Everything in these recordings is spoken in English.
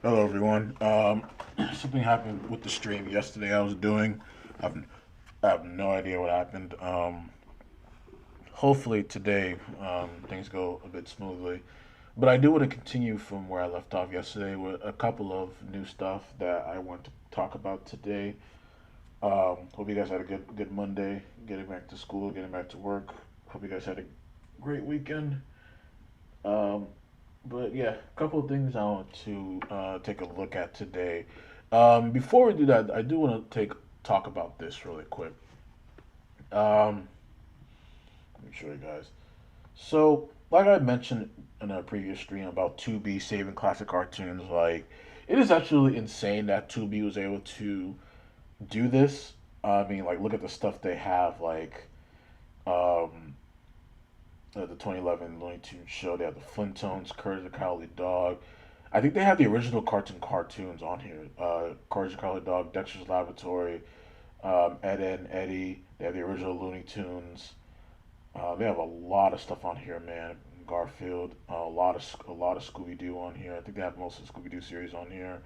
Hello, everyone. Something happened with the stream yesterday. I was doing. I've, I have no idea what happened. Hopefully today things go a bit smoothly. But I do want to continue from where I left off yesterday with a couple of new stuff that I want to talk about today. Hope you guys had a good Monday, getting back to school, getting back to work. Hope you guys had a great weekend. Um, But yeah, a couple of things I want to take a look at today. Before we do that, I do want to take talk about this really quick. Let me show you guys. So, like I mentioned in a previous stream about 2B saving classic cartoons, like it is actually insane that 2B was able to do this. I mean, like look at the stuff they have, like um, the 2011 Looney Tunes show. They have the Flintstones, Courage the Cowardly Dog. I think they have the original cartoons on here. Courage the Cowardly Dog, Dexter's Laboratory, Ed, Ed and Eddie. They have the original Looney Tunes. They have a lot of stuff on here, man. Garfield, a lot of Scooby Doo on here. I think they have most of the Scooby Doo series on here.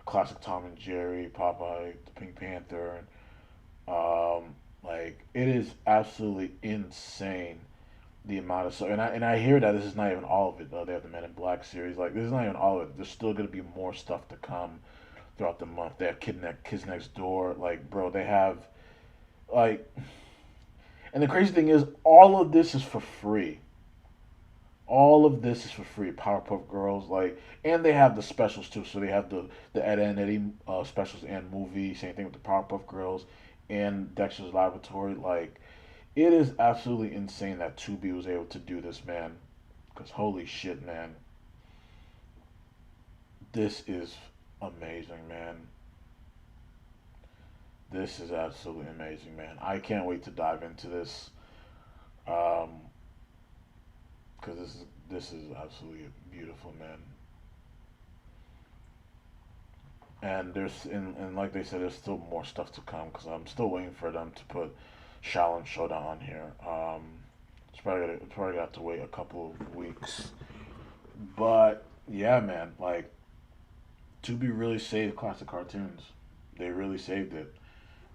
Classic Tom and Jerry, Popeye, the Pink Panther. Like it is absolutely insane the amount of stuff. And I hear that this is not even all of it. Though they have the Men in Black series. Like this is not even all of it. There's still gonna be more stuff to come throughout the month. They have Kids Next Door. Like bro, they have like. And the crazy thing is, all of this is for free. All of this is for free. Powerpuff Girls, like, and they have the specials too. So they have the Ed and Eddie specials and movie. Same thing with the Powerpuff Girls and Dexter's Laboratory. Like, it is absolutely insane that Tubi was able to do this, man. Because holy shit, man, this is amazing, man. This is absolutely amazing, man. I can't wait to dive into this. Um, because this is absolutely beautiful, man. And like they said, there's still more stuff to come because I'm still waiting for them to put Shaolin Showdown on here. It's probably gonna have to wait a couple of weeks. But yeah, man, like Tubi really saved classic cartoons. They really saved it,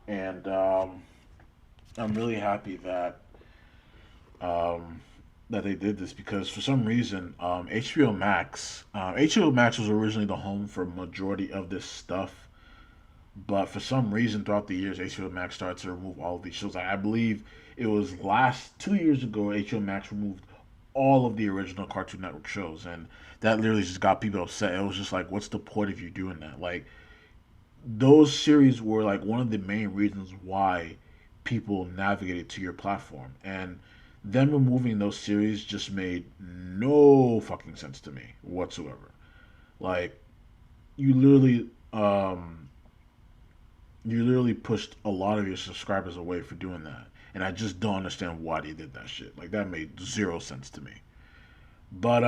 and I'm really happy um, that they did this because for some reason HBO Max was originally the home for majority of this stuff, but for some reason throughout the years HBO Max started to remove all of these shows. I believe it was last 2 years ago HBO Max removed all of the original Cartoon Network shows, and that literally just got people upset. It was just like, what's the point of you doing that? Like those series were like one of the main reasons why people navigated to your platform, and them removing those series just made no fucking sense to me whatsoever. Like you literally um you literally pushed a lot of your subscribers away for doing that, and I just don't understand why they did that shit. Like that made zero sense to me. But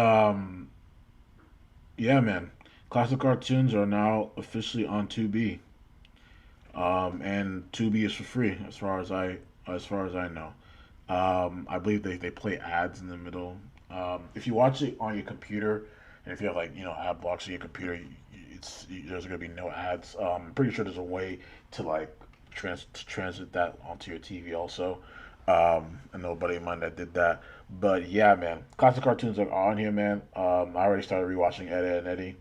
yeah, man, classic cartoons are now officially on 2B. And Tubi is for free as far as I know. I believe they play ads in the middle. If you watch it on your computer, and if you have like ad blocks on your computer, there's gonna be no ads. I'm pretty sure there's a way to like to transit that onto your TV also. I know a buddy of mine that did that. But yeah, man, classic cartoons are on here, man. I already started rewatching Ed, Ed and Eddie.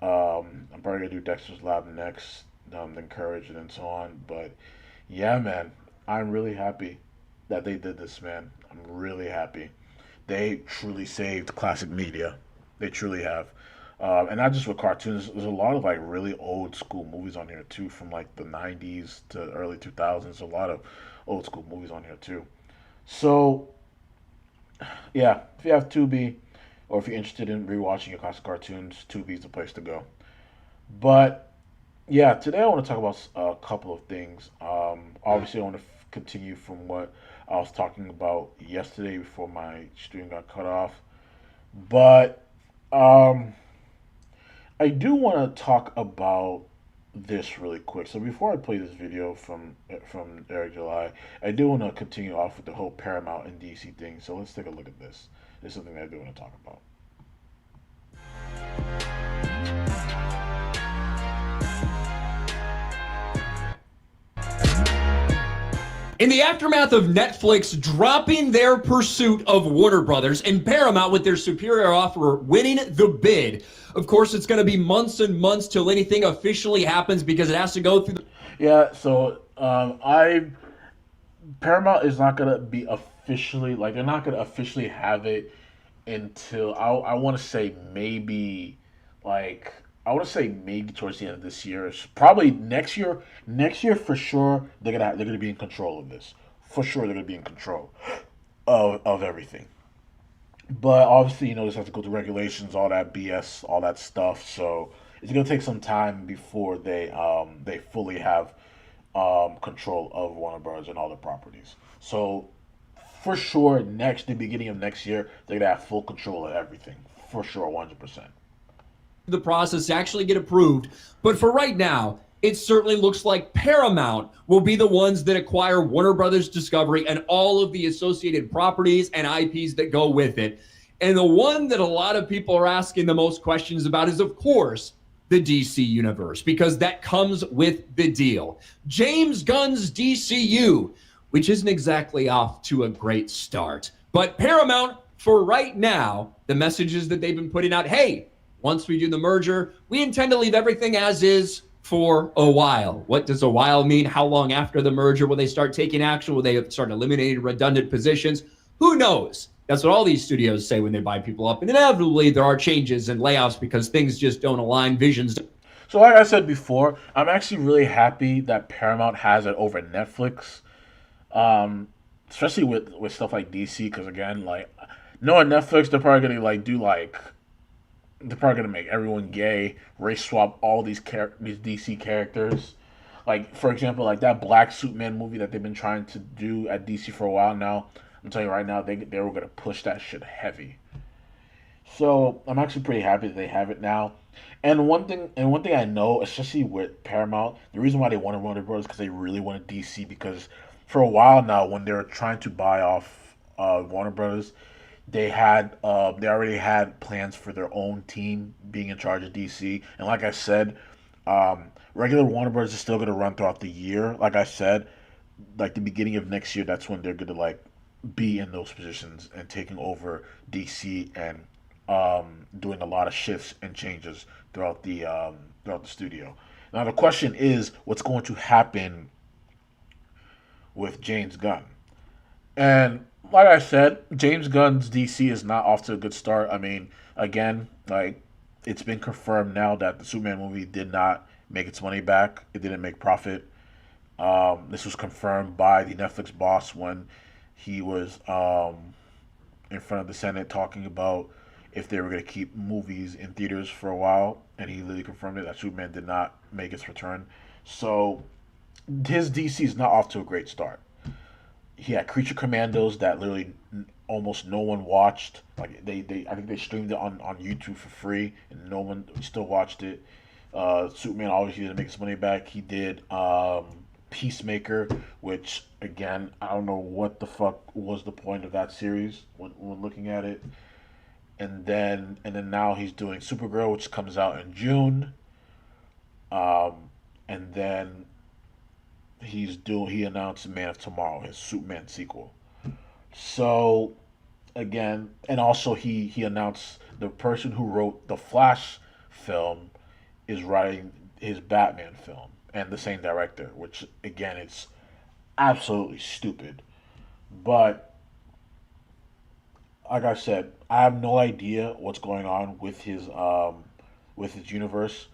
I'm probably gonna do Dexter's Lab next, then Courage, and then so on. But yeah, man, I'm really happy that they did this, man. I'm really happy. They truly saved classic media. They truly have. And not just with cartoons. There's a lot of like really old school movies on here too, from like the '90s to early 2000s. A lot of old school movies on here too. So yeah, if you have Tubi, or if you're interested in rewatching your classic cartoons, Tubi is the place to go. But yeah, today I want to talk about a couple of things. Obviously, I want to continue from what I was talking about yesterday before my stream got cut off. But um, I do want to talk about this really quick. So before I play this video from Eric July, I do want to continue off with the whole Paramount and DC thing. So let's take a look at this. This is something I do want to talk about. In the aftermath of Netflix dropping their pursuit of Warner Brothers and Paramount with their superior offer winning the bid, of course, it's going to be months and months till anything officially happens because it has to go through the Yeah, so I Paramount is not gonna be officially like they're not gonna officially have it until I want to say maybe like I want to say maybe towards the end of this year. It's probably next year. Next year for sure they're gonna be in control of this. For sure they're gonna be in control of everything. But obviously, this has to go through regulations, all that BS, all that stuff. So it's gonna take some time before they fully have control of Warner Bros. And all the properties. So for sure, the beginning of next year, they're gonna have full control of everything. For sure, 100%. the process to actually get approved. But for right now, it certainly looks like Paramount will be the ones that acquire Warner Brothers Discovery and all of the associated properties and IPs that go with it. And the one that a lot of people are asking the most questions about is, of course, the DC universe, because that comes with the deal. James Gunn's DCU, which isn't exactly off to a great start. But Paramount, for right now, the messages that they've been putting out, hey, once we do the merger, we intend to leave everything as is for a while. What does a while mean? How long after the merger will they start taking action? Will they start eliminating redundant positions? Who knows? That's what all these studios say when they buy people up. And inevitably, there are changes and layoffs because things just don't align, visions. So, like I said before, I'm actually really happy that Paramount has it over Netflix, especially with stuff like DC. Because again, like knowing Netflix, they're probably gonna they're probably gonna make everyone gay, race swap all these DC characters. Like for example, like that Black Superman movie that they've been trying to do at DC for a while now. I'm telling you right now, they were gonna push that shit heavy. So I'm actually pretty happy that they have it now. And one thing I know, especially with Paramount, the reason why they wanted Warner Bros. Because they really wanted DC. Because for a while now, when they were trying to buy off Warner Bros., they already had plans for their own team being in charge of DC. And like I said, regular Warner Bros. Is still going to run throughout the year. Like I said, like the beginning of next year, that's when they're going to like be in those positions and taking over DC and doing a lot of shifts and changes throughout the studio. Now the question is, what's going to happen with James Gunn? And like I said, James Gunn's DC is not off to a good start. I mean, again, like it's been confirmed now that the Superman movie did not make its money back. It didn't make profit. This was confirmed by the Netflix boss when he was in front of the Senate talking about if they were going to keep movies in theaters for a while, and he literally confirmed it that Superman did not make its return. So his DC is not off to a great start. He had Creature Commandos that literally almost no one watched. Like they I think they streamed it on YouTube for free, and no one still watched it. Superman obviously didn't make his money back. He did Peacemaker, which again I don't know what the fuck was the point of that series when looking at it. And then now he's doing Supergirl, which comes out in June. And then he announced Man of Tomorrow, his Superman sequel. So again, and also he announced the person who wrote the Flash film is writing his Batman film, and the same director, which again it's absolutely stupid. But like I said, I have no idea what's going on with his universe.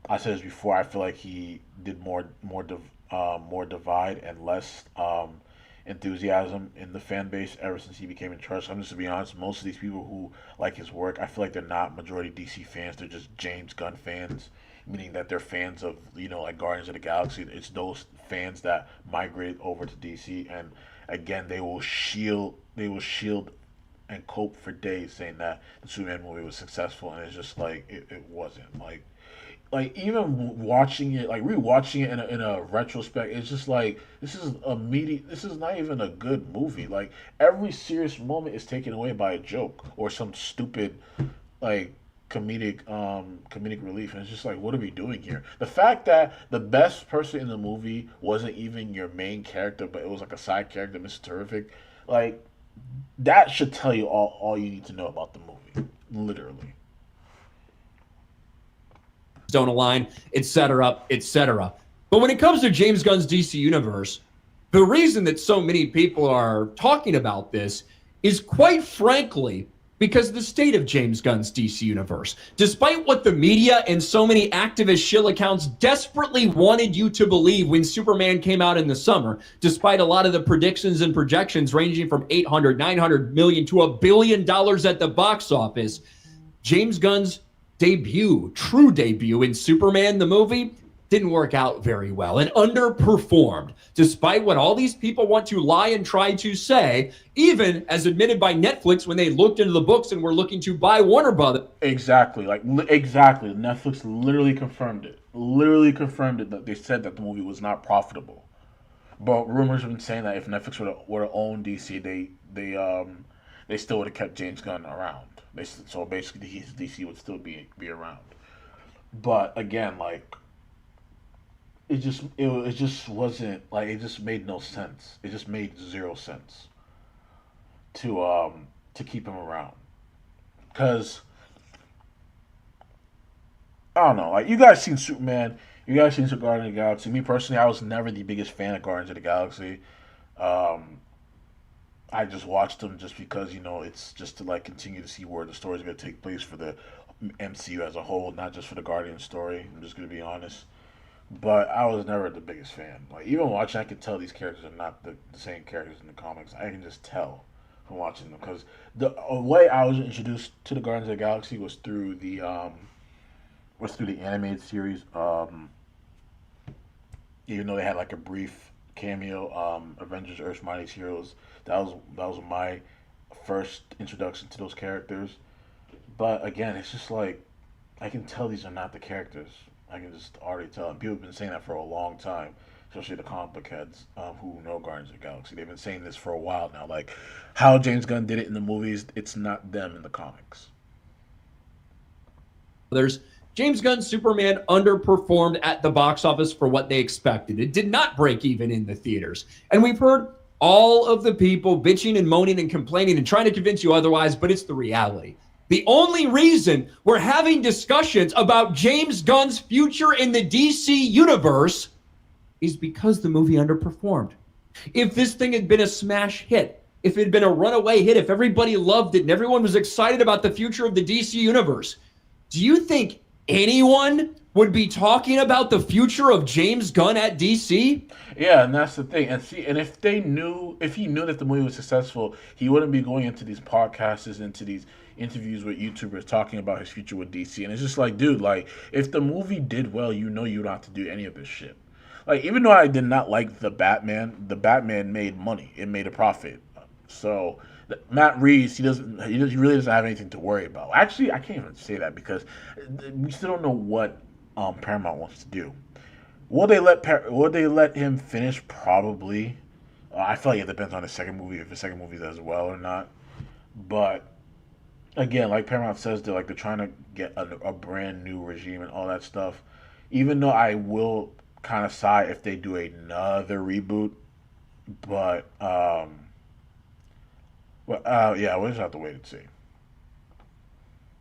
I said this before. I feel like he did more divide and less enthusiasm in the fan base ever since he became in charge. I'm just to be honest, most of these people who like his work, I feel like they're not majority DC fans. They're just James Gunn fans, meaning that they're fans of like Guardians of the Galaxy. It's those fans that migrate over to DC, and again they will shield and cope for days saying that the Superman movie was successful, and it's just like it wasn't. Like even watching it, like rewatching it in a retrospect, it's just like this is not even a good movie. Like every serious moment is taken away by a joke or some stupid like comedic relief, and it's just like, what are we doing here? The fact that the best person in the movie wasn't even your main character, but it was like a side character, Mr. Terrific, like that should tell you all you need to know about the movie, literally. Don't align, etc., etc. But when it comes to James Gunn's DC universe, the reason that so many people are talking about this is, quite frankly, because of the state of James Gunn's DC universe. Despite what the media and so many activist shill accounts desperately wanted you to believe when Superman came out in the summer, despite a lot of the predictions and projections ranging from 800, 900 million to $1 billion at the box office, James Gunn's true debut in Superman the movie didn't work out very well and underperformed, despite what all these people want to lie and try to say, even as admitted by Netflix when they looked into the books and were looking to buy Warner Brothers. Exactly. Exactly. Netflix literally confirmed it. Literally confirmed it, that they said that the movie was not profitable. But rumors have been saying that if Netflix were to own DC, they still would have kept James Gunn around. So basically, his DC would still be around. But again, like, it just wasn't, like, it just made no sense. It just made zero sense to keep him around, because I don't know, like, you guys seen Superman, you guys seen Guardians of the Galaxy. Me personally, I was never the biggest fan of Guardians of the Galaxy. I just watched them just because, it's just to, like, continue to see where the story's going to take place for the MCU as a whole, not just for the Guardian story. I'm just going to be honest. But I was never the biggest fan. Like, even watching, I could tell these characters are not the same characters in the comics. I can just tell from watching them, because the way I was introduced to the Guardians of the Galaxy was through the animated series. Even though they had like a brief cameo, Avengers: Earth's Mightiest Heroes. That was my first introduction to those characters. But again, it's just like, I can tell these are not the characters. I can just already tell. And people have been saying that for a long time, especially the comic book heads who know Guardians of the Galaxy. They've been saying this for a while now. Like, how James Gunn did it in the movies, it's not them in the comics. James Gunn's Superman underperformed at the box office for what they expected. It did not break even in the theaters. And we've heard all of the people bitching and moaning and complaining and trying to convince you otherwise, but it's the reality. The only reason we're having discussions about James Gunn's future in the DC universe is because the movie underperformed. If this thing had been a smash hit, if it had been a runaway hit, if everybody loved it and everyone was excited about the future of the DC universe, do you think anyone would be talking about the future of James Gunn at DC? Yeah, and that's the thing. And if he knew that the movie was successful, he wouldn't be going into these podcasts, into these interviews with YouTubers talking about his future with DC. And it's just like, dude, like, if the movie did well, you don't have to do any of this shit. Like, even though I did not like the Batman made money. It made a profit. So Matt Reeves, he really doesn't have anything to worry about. Actually, I can't even say that, because we still don't know what Paramount wants to do. Will they let him finish? Probably. I feel like it depends on the second movie, if the second movie does well or not. But again, like Paramount says, they're trying to get a brand new regime and all that stuff. Even though I will kind of sigh if they do another reboot, but yeah, we'll just have to wait and see.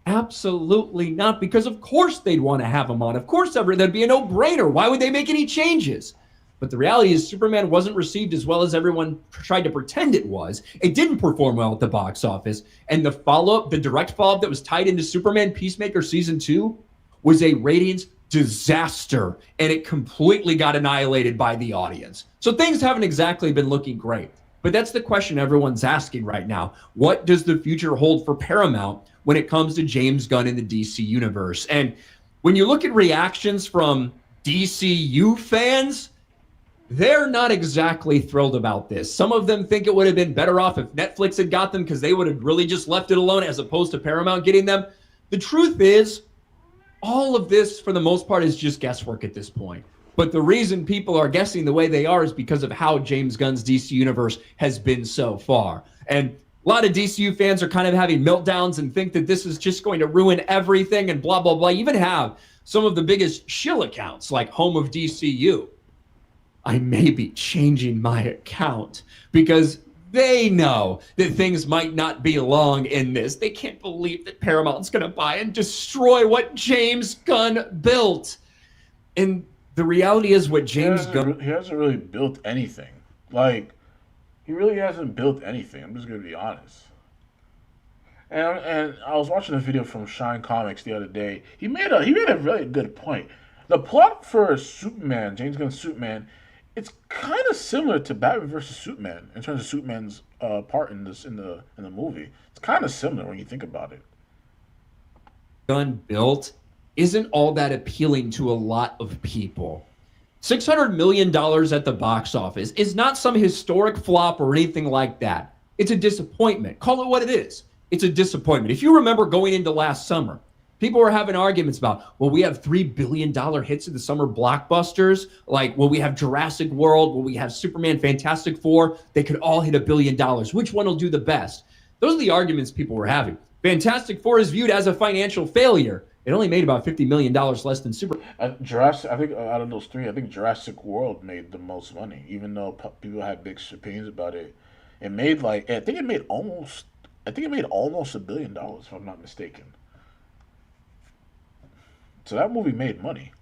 Absolutely not, because of course they'd want to have him on. Of course, that'd be a no-brainer. Why would they make any changes? But the reality is, Superman wasn't received as well as everyone tried to pretend it was. It didn't perform well at the box office. And the direct follow-up that was tied into Superman Peacemaker Season 2 was a ratings disaster. And it completely got annihilated by the audience. So things haven't exactly been looking great. But that's the question everyone's asking right now. What does the future hold for Paramount when it comes to James Gunn in the DC universe? And when you look at reactions from DCU fans, they're not exactly thrilled about this. Some of them think it would have been better off if Netflix had got them, because they would have really just left it alone, as opposed to Paramount getting them. The truth is, all of this, for the most part, is just guesswork at this point. But the reason people are guessing the way they are is because of how James Gunn's DC universe has been so far. And A lot of DCU fans are kind of having meltdowns and think that this is just going to ruin everything and blah, blah, blah. You even have some of the biggest shill accounts like Home of DCU. I may be changing my account because they know that things might not be long in this. They can't believe that Paramount's going to buy and destroy what James Gunn built. And the reality is what James Gunn... He hasn't really built anything. Like, he really hasn't built anything. I'm just going to be honest. And I was watching a video from Shine Comics the other day. He made a really good point. The plot for Superman, James Gunn's Superman, it's kind of similar to Batman versus Superman in terms of Superman's part in the movie. It's kind of similar when you think about it. Gunn built isn't all that appealing to a lot of people. $600 million at the box office is not some historic flop or anything like that. It's a disappointment. Call it what it is. It's a disappointment. If you remember going into last summer, people were having arguments about, well, we have $3 billion hits in the summer blockbusters. Like, will we have Jurassic World? Will we have Superman, Fantastic Four? They could all hit $1 billion. Which one will do the best? Those are the arguments people were having. Fantastic Four is viewed as a financial failure. It only made about $50 million less than Superman. Jurassic, I think out of those three, I think Jurassic World made the most money, even though people had big opinions about it. It made I think it made almost $1 billion, if I'm not mistaken. So that movie made money.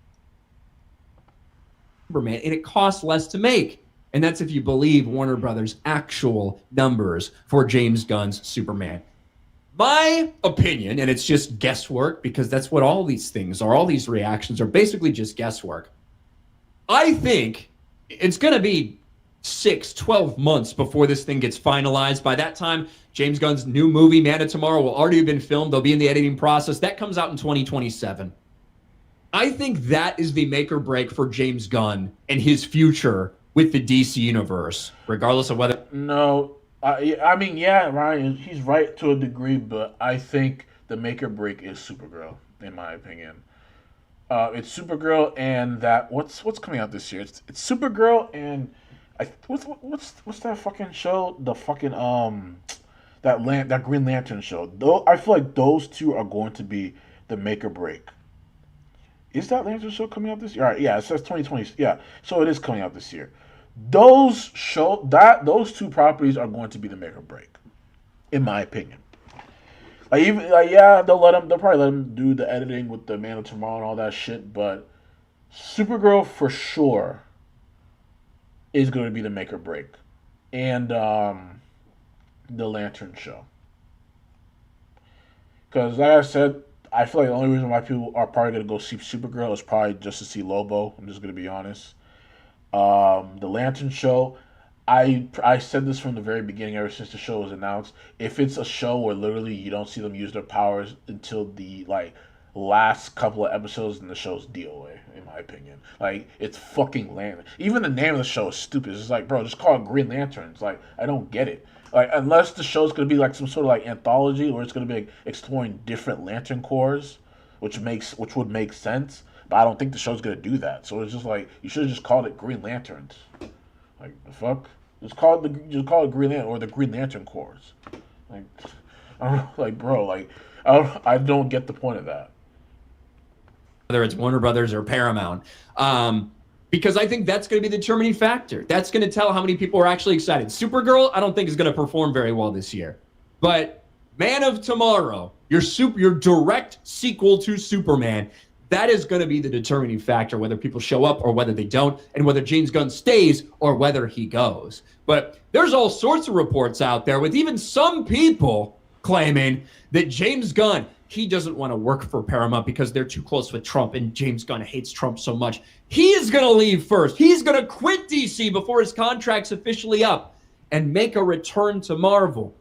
Superman, and it costs less to make. And that's if you believe Warner Brothers' actual numbers for James Gunn's Superman. My opinion, and it's just guesswork because that's what all these things are, all these reactions are basically just guesswork. I think it's going to be 12 months before this thing gets finalized. By that time, James Gunn's new movie, Man of Tomorrow, will already have been filmed. They'll be in the editing process. That comes out in 2027. I think that is the make or break for James Gunn and his future with the DC universe, regardless of whether... No, I mean, yeah, Ryan, he's right to a degree, but I think the make or break is Supergirl, in my opinion. It's Supergirl and that... What's coming out this year? It's Supergirl and... What's that fucking show? The fucking that Green Lantern show. Though I feel like those two are going to be the make or break. Is that Lantern show coming out this year? All right, yeah, it says 2020. Yeah, so it is coming out this year. Those two properties are going to be the make or break, in my opinion. Yeah, they'll probably let them do the editing with the Man of Tomorrow and all that shit, but Supergirl for sure is going to be the make or break, and the Lantern show. Because like I said, I feel like the only reason why people are probably going to go see Supergirl is probably just to see Lobo. I'm just going to be honest. The Lantern show, I said this from the very beginning, ever since the show was announced. If it's a show where literally you don't see them use their powers until the last couple of episodes, and the show's DOA, in my opinion. It's fucking Lantern. Even the name of the show is stupid. It's like, bro, just call it Green Lantern. It's like, I don't get it. Unless the show's going to be some sort of anthology where it's going to be exploring different Lantern Corps, which would make sense. But I don't think the show's going to do that. So it's just you should have just called it Green Lanterns. The fuck? Just call it Green Lantern or the Green Lantern Corps. I don't get the point of that. Whether it's Warner Brothers or Paramount. Because I think that's going to be the determining factor. That's going to tell how many people are actually excited. Supergirl, I don't think is going to perform very well this year. But Man of Tomorrow, your direct sequel to Superman, that is going to be the determining factor, whether people show up or whether they don't, and whether James Gunn stays or whether he goes. But there's all sorts of reports out there with even some people claiming that James Gunn, he doesn't want to work for Paramount because they're too close with Trump, and James Gunn hates Trump so much. He is going to leave first. He's going to quit DC before his contract's officially up and make a return to Marvel.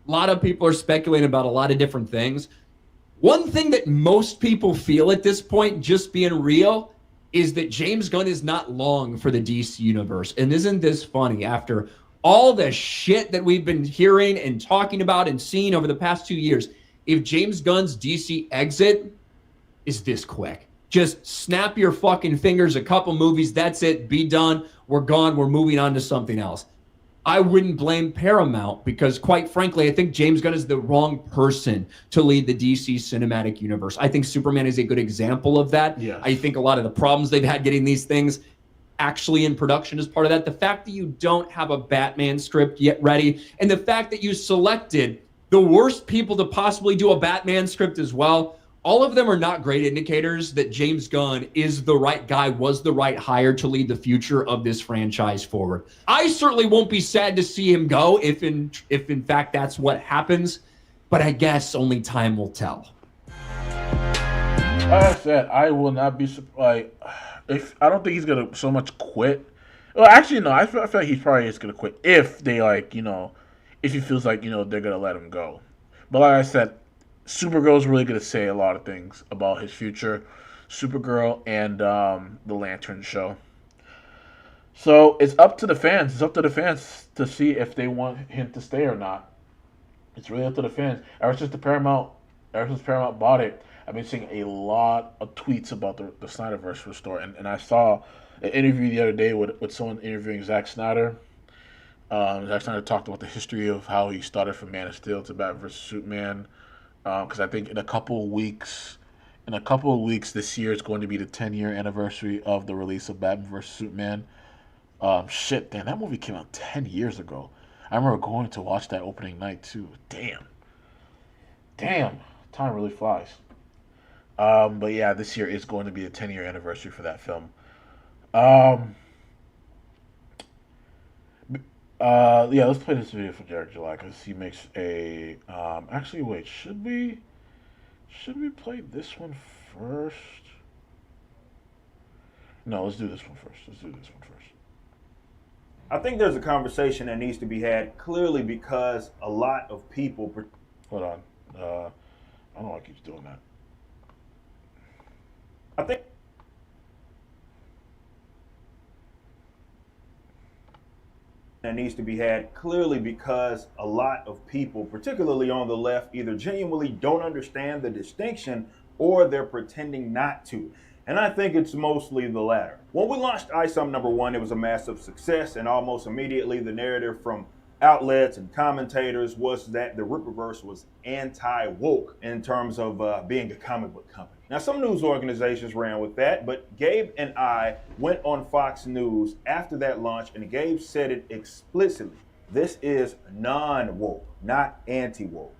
A lot of people are speculating about a lot of different things. One thing that most people feel at this point, just being real, is that James Gunn is not long for the DC universe. And isn't this funny? After all the shit that we've been hearing and talking about and seeing over the past 2 years, if James Gunn's DC exit is this quick, just snap your fucking fingers, a couple movies, that's it, be done, we're gone, we're moving on to something else. I wouldn't blame Paramount because, quite frankly, I think James Gunn is the wrong person to lead the DC cinematic universe. I think Superman is a good example of that. Yes. I think a lot of the problems they've had getting these things actually in production is part of that. The fact that you don't have a Batman script yet ready, and the fact that you selected the worst people to possibly do a Batman script as well, all of them are not great indicators that James Gunn is the right guy, was the right hire to lead the future of this franchise forward. I certainly won't be sad to see him go if in fact that's what happens, but I guess only time will tell. Like I said, I will not be surprised. If I don't think he's gonna so much quit. Well, actually, no. I feel like he probably is gonna quit if they if he feels like they're gonna let him go. But like I said, Supergirl's really gonna say a lot of things about his future. Supergirl and the Lantern show. So it's up to the fans. It's up to the fans to see if they want him to stay or not. It's really up to the fans. Ever since Paramount bought it, I've been seeing a lot of tweets about the Snyderverse restore, and I saw an interview the other day with someone interviewing Zack Snyder. Zack Snyder talked about the history of how he started from Man of Steel to Batman vs Superman. Because I think in a couple of weeks this year is going to be the 10-year anniversary of the release of Batman vs Superman. Shit, damn, that movie came out 10 years ago. I remember going to watch that opening night too. Damn, time really flies. But yeah, this year is going to be a 10-year anniversary for that film. Yeah, let's play this video for Derek July because he makes a. Actually, wait, should we play this one first? No, let's do this one first. I think there's a conversation that needs to be had clearly because a lot of people. Hold on. I don't know why it keeps doing that. I think that needs to be had clearly because a lot of people, particularly on the left, either genuinely don't understand the distinction or they're pretending not to. And I think it's mostly the latter. When we launched ISOM #1, it was a massive success, and almost immediately the narrative from outlets and commentators was that the Rippaverse was anti-woke in terms of being a comic book company. Now, some news organizations ran with that, but Gabe and I went on Fox News after that launch, and Gabe said it explicitly. This is non-woke, not anti-woke.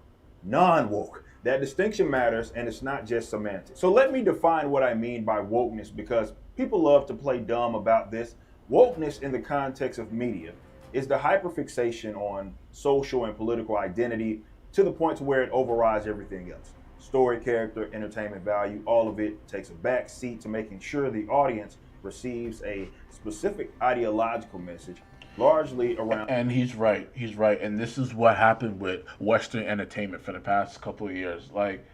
Non-woke. That distinction matters, and it's not just semantics. So let me define what I mean by wokeness, because people love to play dumb about this. Wokeness in the context of media is the hyperfixation on social and political identity to the point to where it overrides everything else. Story, character, entertainment value, all of it takes a back seat to making sure the audience receives a specific ideological message, largely around. And he's right. And this is what happened with Western entertainment for the past couple of years. Like,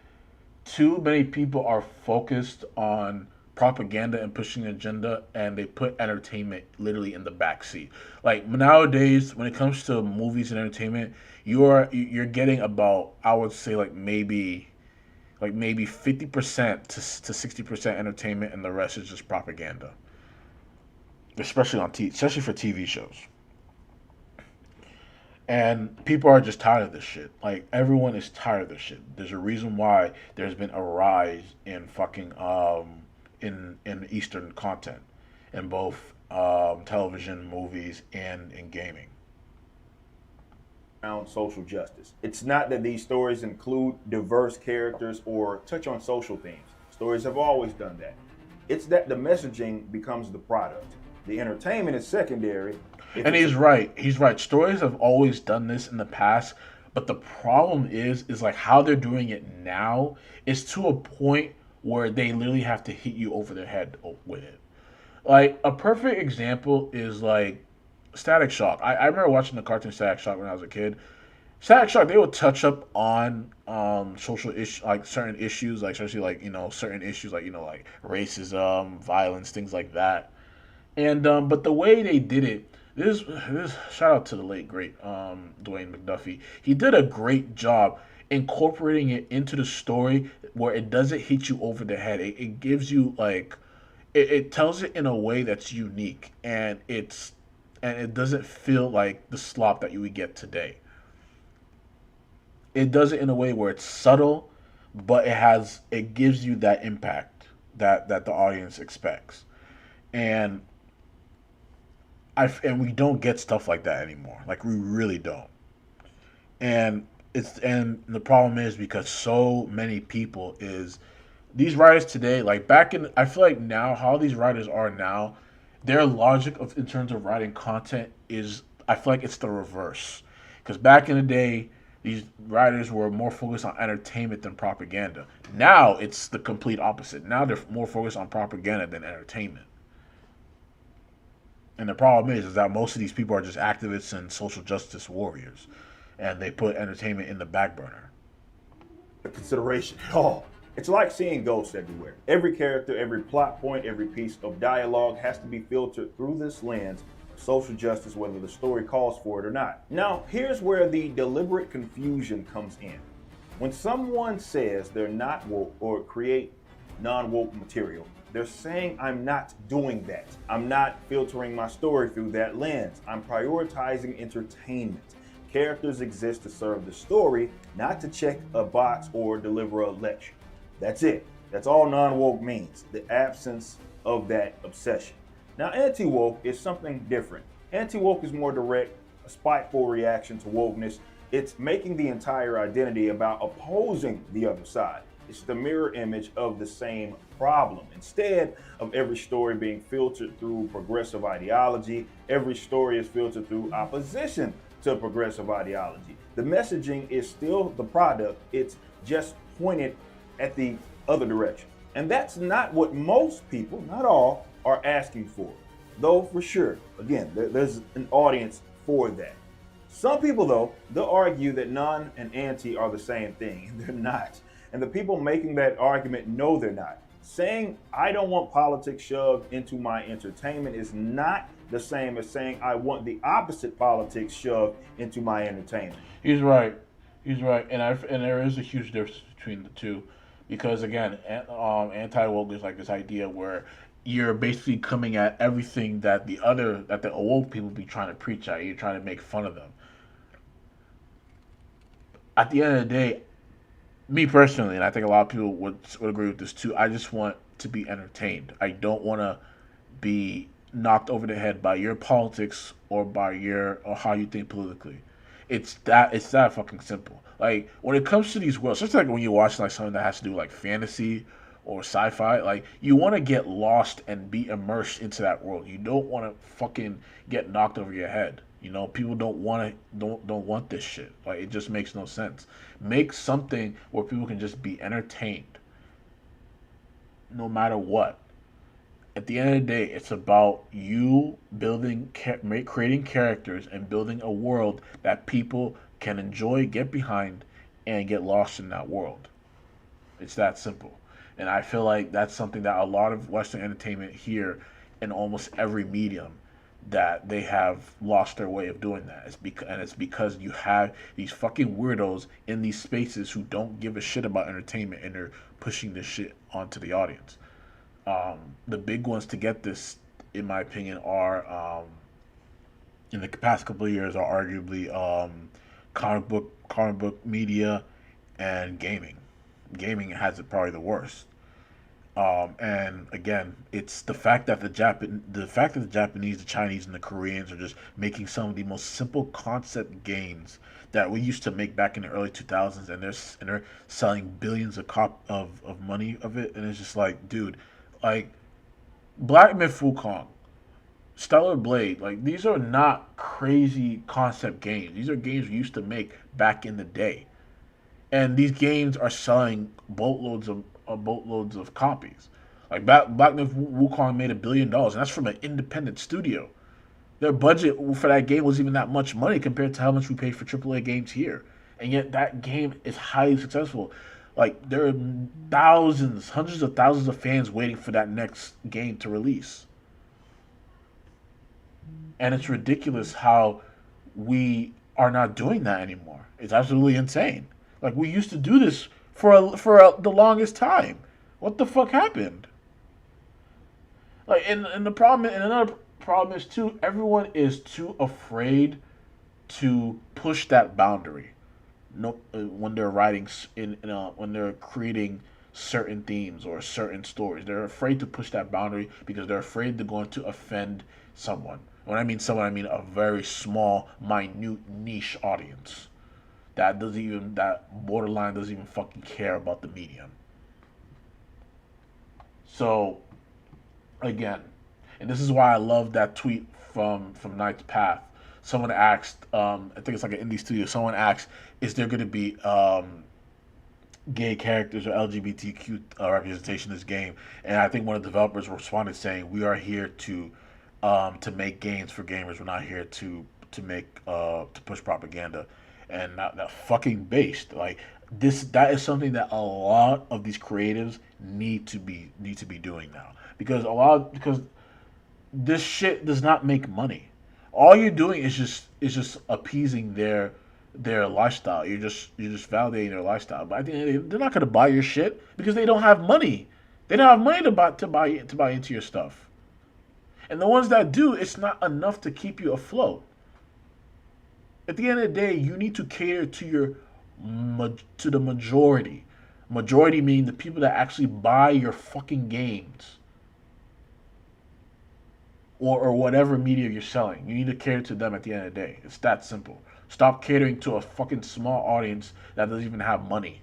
too many people are focused on propaganda and pushing an agenda, and they put entertainment literally in the back seat. Like, nowadays, when it comes to movies and entertainment, you're getting about, I would say, maybe 50% to 60% entertainment, and the rest is just propaganda. Especially for TV shows. And people are just tired of this shit. Like, everyone is tired of this shit. There's a reason why there's been a rise in fucking in Eastern content in both television, movies, and in gaming. Around social justice. It's not that these stories include diverse characters or touch on social themes. Stories have always done that. It's that the messaging becomes the product. The entertainment is secondary. And he's right. Stories have always done this in the past, but the problem is like how they're doing it now is to a point where they literally have to hit you over the head with it. Like, a perfect example is like Static Shock. I remember watching the cartoon Static Shock when I was a kid. Static Shock, they would touch up on social issues, like certain issues, like especially like certain issues like like racism, violence, things like that. And but the way they did it, this shout out to the late great Dwayne McDuffie. He did a great job incorporating it into the story where it doesn't hit you over the head. It gives you like it tells it in a way that's unique, and it's and it doesn't feel like the slop that you would get today. It does it in a way where it's subtle, but it gives you that impact that the audience expects. And and we don't get stuff like that anymore. Like we really don't. And the problem is because so many people is these writers today, like back in, I feel like now how these writers are now, their logic of in terms of writing content is, I feel like it's the reverse. Because back in the day, these writers were more focused on entertainment than propaganda. Now it's the complete opposite. Now they're more focused on propaganda than entertainment. And the problem is that most of these people are just activists and social justice warriors, and they put entertainment in the back burner. Consideration at all. It's like seeing ghosts everywhere. Every character, every plot point, every piece of dialogue has to be filtered through this lens of social justice, whether the story calls for it or not. Now, here's where the deliberate confusion comes in. When someone says they're not woke or create non-woke material, they're saying I'm not doing that. I'm not filtering my story through that lens. I'm prioritizing entertainment. Characters exist to serve the story, not to check a box or deliver a lecture. That's it. That's all non-woke means, the absence of that obsession. Now, anti-woke is something different. Anti-woke is more direct, a spiteful reaction to wokeness. It's making the entire identity about opposing the other side. It's the mirror image of the same problem. Instead of every story being filtered through progressive ideology, every story is filtered through opposition to progressive ideology. The messaging is still the product, it's just pointed at the other direction. And that's not what most people, not all, are asking for. Though for sure, again, there's an audience for that. Some people though, they'll argue that non and anti are the same thing, and they're not. And the people making that argument know they're not. Saying I don't want politics shoved into my entertainment is not the same as saying I want the opposite politics shoved into my entertainment. He's right. And there is a huge difference between the two, because again, anti-woke is like this idea where you're basically coming at everything that the woke people be trying to preach at. You're trying to make fun of them. At the end of the day, me personally, and I think a lot of people would agree with this too, I just want to be entertained. I don't want to be knocked over the head by your politics or or how you think politically. It's that fucking simple. Like when it comes to these worlds, just like when you're watching like something that has to do with like fantasy or sci-fi, like you want to get lost and be immersed into that world. You don't want to fucking get knocked over your head. You know, people don't want this shit. Like it just makes no sense. Make something where people can just be entertained, no matter what. At the end of the day, it's about you creating characters and building a world that people can enjoy, get behind, and get lost in that world. It's that simple. And I feel like that's something that a lot of Western entertainment here in almost every medium, that they have lost their way of doing that. It's because you have these fucking weirdos in these spaces who don't give a shit about entertainment, and they're pushing this shit onto the audience. The big ones to get this, in my opinion, are in the past couple of years are arguably comic book media and gaming. Gaming has it probably the worst. And again, it's the fact that the Japanese, the Chinese, and the Koreans are just making some of the most simple concept games that we used to make back in the early 2000s, and they're selling billions of money of it, and it's just like, dude, like Black Myth Wukong, Stellar Blade, like these are not crazy concept games. These are games we used to make back in the day, and these games are selling boatloads of copies. Like Black Myth Wukong made $1 billion, and that's from an independent studio. Their budget for that game was even that much money compared to how much we paid for AAA games here, and yet that game is highly successful. Like there are thousands, hundreds of thousands of fans waiting for that next game to release, and it's ridiculous how we are not doing that anymore. It's absolutely insane. Like we used to do this for the longest time. What the fuck happened? Like, and the problem, and another problem is too, everyone is too afraid to push that boundary. No, when they're writing when they're creating certain themes or certain stories, they're afraid to push that boundary because they're afraid they're going to offend someone. When I mean someone, I mean a very small, minute, niche audience that borderline doesn't even fucking care about the medium. So, again, and this is why I love that tweet from Knight's Path. Someone asked, I think it's like an indie studio. Someone asked, "Is there going to be gay characters or LGBTQ representation in this game?" And I think one of the developers responded saying, "We are here to make games for gamers. We're not here to push propaganda." And that fucking based like that is something that a lot of these creatives need to be doing now, because this shit does not make money. All you're doing is just appeasing their lifestyle. You're just validating their lifestyle. But I think they're not gonna buy your shit because they don't have money. They don't have money to buy into your stuff. And the ones that do, it's not enough to keep you afloat. At the end of the day, you need to cater to the majority. Majority meaning the people that actually buy your fucking games. Or whatever media you're selling. You need to cater to them at the end of the day. It's that simple. Stop catering to a fucking small audience that doesn't even have money.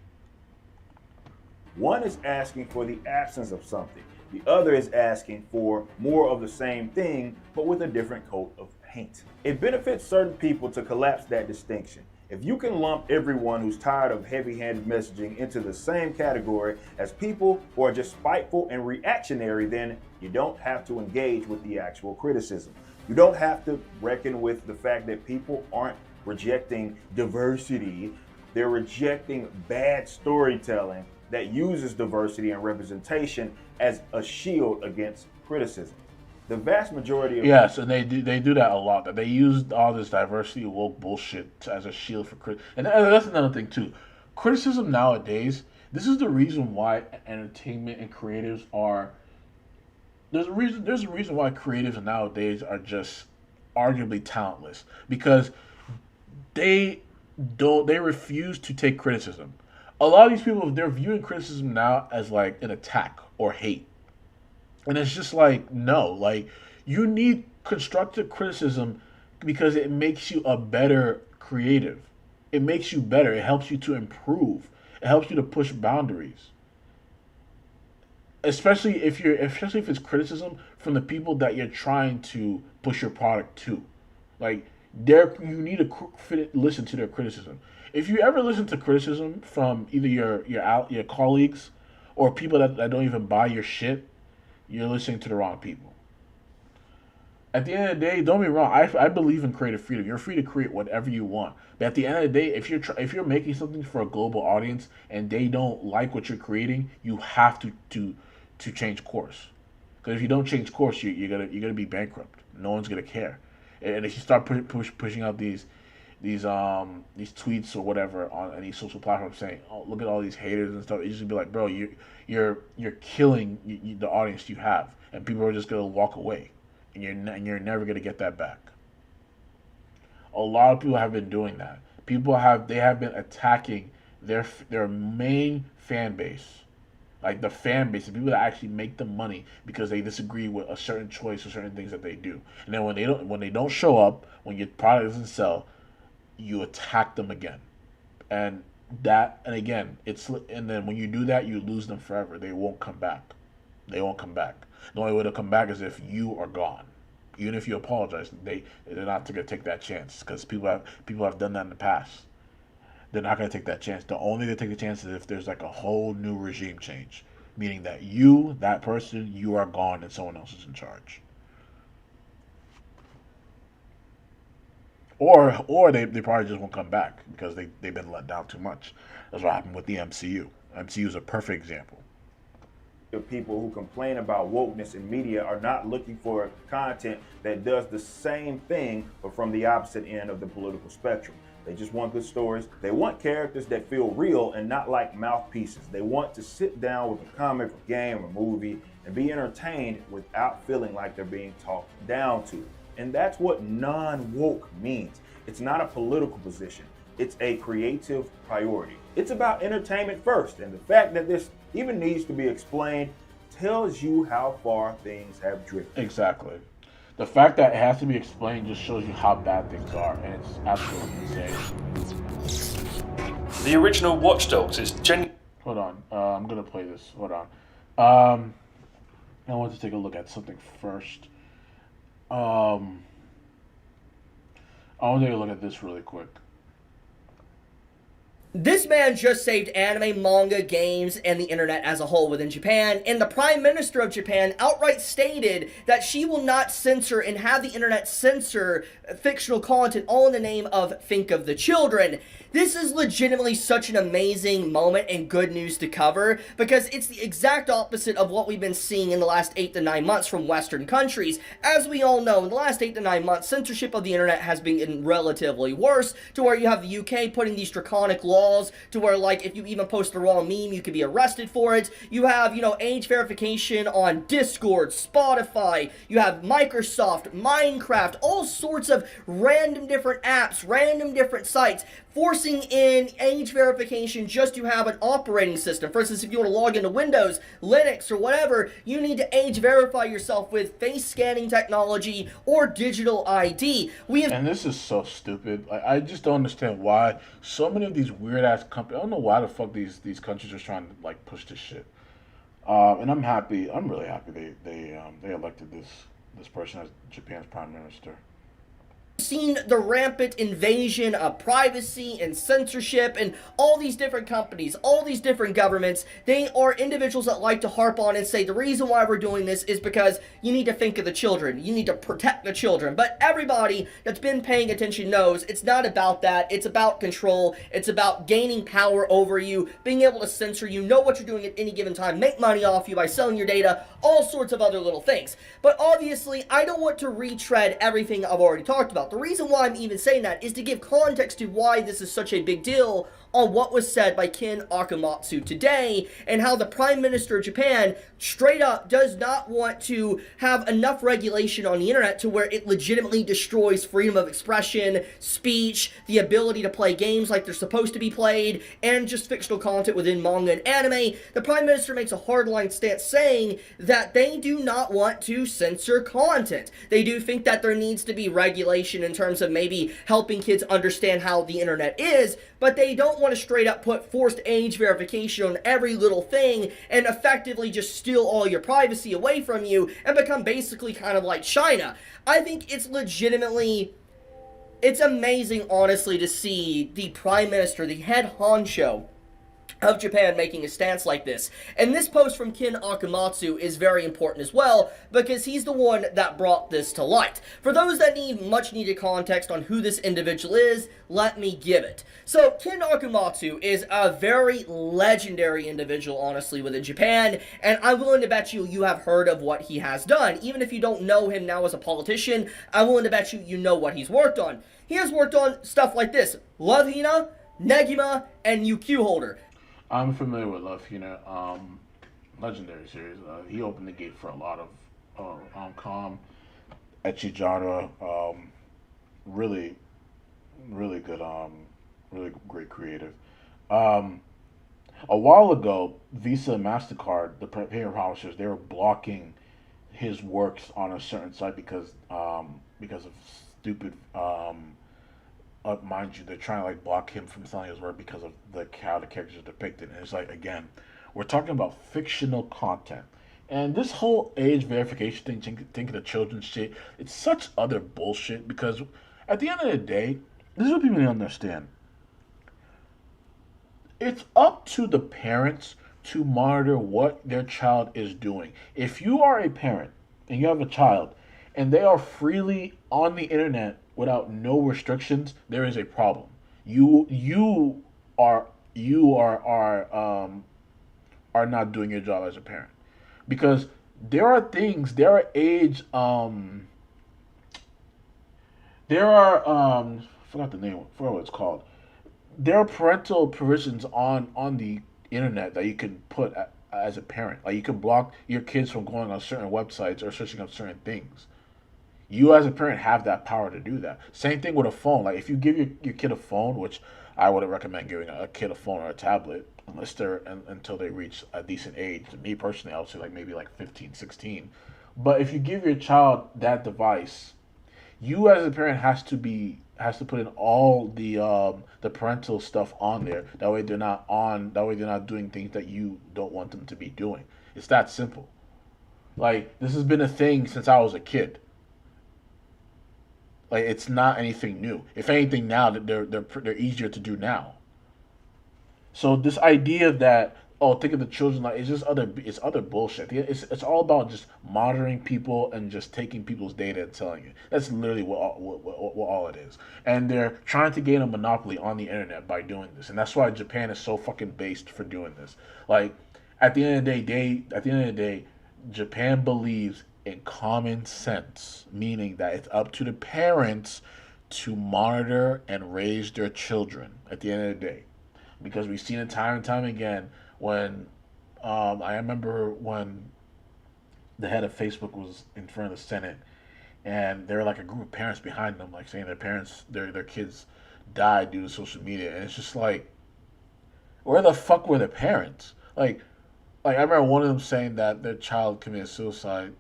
One is asking for the absence of something. The other is asking for more of the same thing, but with a different coat of paint. It benefits certain people to collapse that distinction. If you can lump everyone who's tired of heavy-handed messaging into the same category as people who are just spiteful and reactionary, then you don't have to engage with the actual criticism. You don't have to reckon with the fact that people aren't rejecting diversity. They're rejecting bad storytelling that uses diversity and representation as a shield against criticism. The vast majority of yes, and they do that a lot. That they use all this diversity woke bullshit as a shield for and that's another thing too. Criticism nowadays. This is the reason why entertainment and creatives are. There's a reason why creatives nowadays are just arguably talentless, because they refuse to take criticism. A lot of these people, they're viewing criticism now as like an attack or hate. And it's just like, no, like you need constructive criticism because it makes you a better creative. It makes you better. It helps you to improve. It helps you to push boundaries. Especially if it's criticism from the people that you're trying to push your product to. Like you need to listen to their criticism. If you ever listen to criticism from either your colleagues or people that don't even buy your shit, you're listening to the wrong people. At the end of the day, don't be wrong. I believe in creative freedom. You're free to create whatever you want. But at the end of the day, if you're making something for a global audience and they don't like what you're creating, you have to change course. Because if you don't change course, you're gonna be bankrupt. No one's gonna care. And if you start pushing out these tweets or whatever on any social platform saying, "Oh, look at all these haters and stuff," it's just be like, bro, you're killing the audience you have, and people are just gonna walk away, and you're never gonna get that back. A lot of people have been doing that. They have been attacking their main fan base, like the fan base, the people that actually make the money because they disagree with a certain choice or certain things that they do. And then when they don't show up, when your product doesn't sell, you attack them again. And again, and then when you do that, you lose them forever. They won't come back. The only way to come back is if you are gone. Even if you apologize, they're not going to take that chance, because people have done that in the past. They're not going to take that chance. The only way to take the chance is if there's like a whole new regime change, meaning that that person, you are gone and someone else is in charge. Or they probably just won't come back because they've been let down too much. That's what happened with the MCU. MCU is a perfect example. The people who complain about wokeness in media are not looking for content that does the same thing, but from the opposite end of the political spectrum. They just want good stories. They want characters that feel real and not like mouthpieces. They want to sit down with a comic, a game, a movie, and and be entertained without feeling like they're being talked down to. And that's what non-woke means. It's not a political position. It's a creative priority. It's about entertainment first, and the fact that this even needs to be explained tells you how far things have drifted. Exactly. The fact that it has to be explained just shows you how bad things are, and it's absolutely insane. The original Watch Dogs is genuinely... Hold on. I'm going to play this. Hold on. I want to take a look at something first. I want to take a look at this really quick. This man just saved anime, manga, games, and the internet as a whole within Japan, and the Prime Minister of Japan outright stated that she will not censor and have the internet censor fictional content all in the name of Think of the Children. This is legitimately such an amazing moment and good news to cover, because it's the exact opposite of what we've been seeing in the last 8 to 9 months from Western countries. As we all know, in the last 8 to 9 months, censorship of the internet has been relatively worse, to where you have the UK putting these draconic laws to where, like, if you even post the wrong meme, you could be arrested for it. You have, age verification on Discord, Spotify, you have Microsoft, Minecraft, all sorts of random different apps, random different sites, forcing in age verification just to have an operating system. For instance, if you want to log into Windows, Linux, or whatever, you need to age verify yourself with face scanning technology or digital ID. And this is so stupid. I just don't understand why so many of these weird ass companies. I don't know why the fuck these countries are trying to like push this shit. And I'm happy. I'm really happy they elected this person as Japan's prime minister. Seen the rampant invasion of privacy and censorship, and all these different companies, all these different governments, they are individuals that like to harp on and say the reason why we're doing this is because you need to think of the children, you need to protect the children. But everybody that's been paying attention knows it's not about that. It's about control. It's about gaining power over you, being able to censor you, know what you're doing at any given time, make money off you by selling your data, all sorts of other little things. But obviously, I don't want to retread everything I've already talked about. The reason why I'm even saying that is to give context to why this is such a big deal on what was said by Ken Akamatsu today, and how the Prime Minister of Japan straight up does not want to have enough regulation on the internet to where it legitimately destroys freedom of expression, speech, the ability to play games like they're supposed to be played, and just fictional content within manga and anime. The Prime Minister makes a hardline stance saying that they do not want to censor content. They do think that there needs to be regulation in terms of maybe helping kids understand how the internet is, but they don't want to straight up put forced age verification on every little thing and effectively just steal all your privacy away from you and become basically kind of like China. I think it's legitimately, it's amazing, honestly, to see the Prime Minister, the head honcho of Japan, making a stance like this. And this post from Ken Akamatsu is very important as well, because he's the one that brought this to light. For those that need much needed context on who this individual is, let me give it. So Ken Akamatsu is a very legendary individual, honestly, within Japan, and I'm willing to bet you have heard of what he has done. Even if you don't know him now as a politician, I'm willing to bet you know what he's worked on. He has worked on stuff like this: Love Hina, Negima, and UQ Holder. I'm familiar with Love Hina, legendary series. He opened the gate for a lot of calm, ecchi genre. Really good. Really great creative. A while ago, Visa and MasterCard, the payment publishers, they were blocking his works on a certain site because of stupid. Mind you, they're trying to like block him from selling his work because of how the characters are depicted. And it's like, again, we're talking about fictional content, and this whole age verification thing, thinking of children's shit, it's such other bullshit. Because at the end of the day, this is what people need to understand. It's up to the parents to monitor what their child is doing. If you are a parent and you have a child and they are freely on the internet without no restrictions, there is a problem. You are not doing your job as a parent, because there are forgot the name, forgot what it's called. There are parental provisions on the internet that you can put as a parent. Like you can block your kids from going on certain websites or searching up certain things. You as a parent have that power to do that. Same thing with a phone. Like if you give your kid a phone, which I wouldn't recommend giving a kid a phone or a tablet unless until they reach a decent age. Me personally, I would say like maybe like 15, 16. But if you give your child that device, you as a parent has to put in all the parental stuff on there. That way they're not on. That way they're not doing things that you don't want them to be doing. It's that simple. Like this has been a thing since I was a kid. Like it's not anything new. If anything, now that they're easier to do now. So this idea that think of the children like it's other bullshit. It's all about just monitoring people and just taking people's data and selling it. That's literally what all it is. And they're trying to gain a monopoly on the internet by doing this. And that's why Japan is so fucking based for doing this. Like at the end of the day, Japan believes in common sense, meaning that it's up to the parents to monitor and raise their children at the end of the day. Because we've seen it time and time again when I remember when the head of Facebook was in front of the Senate and there were like a group of parents behind them like saying their kids died due to social media, and it's just like, where the fuck were the parents? Like I remember one of them saying that their child committed suicide.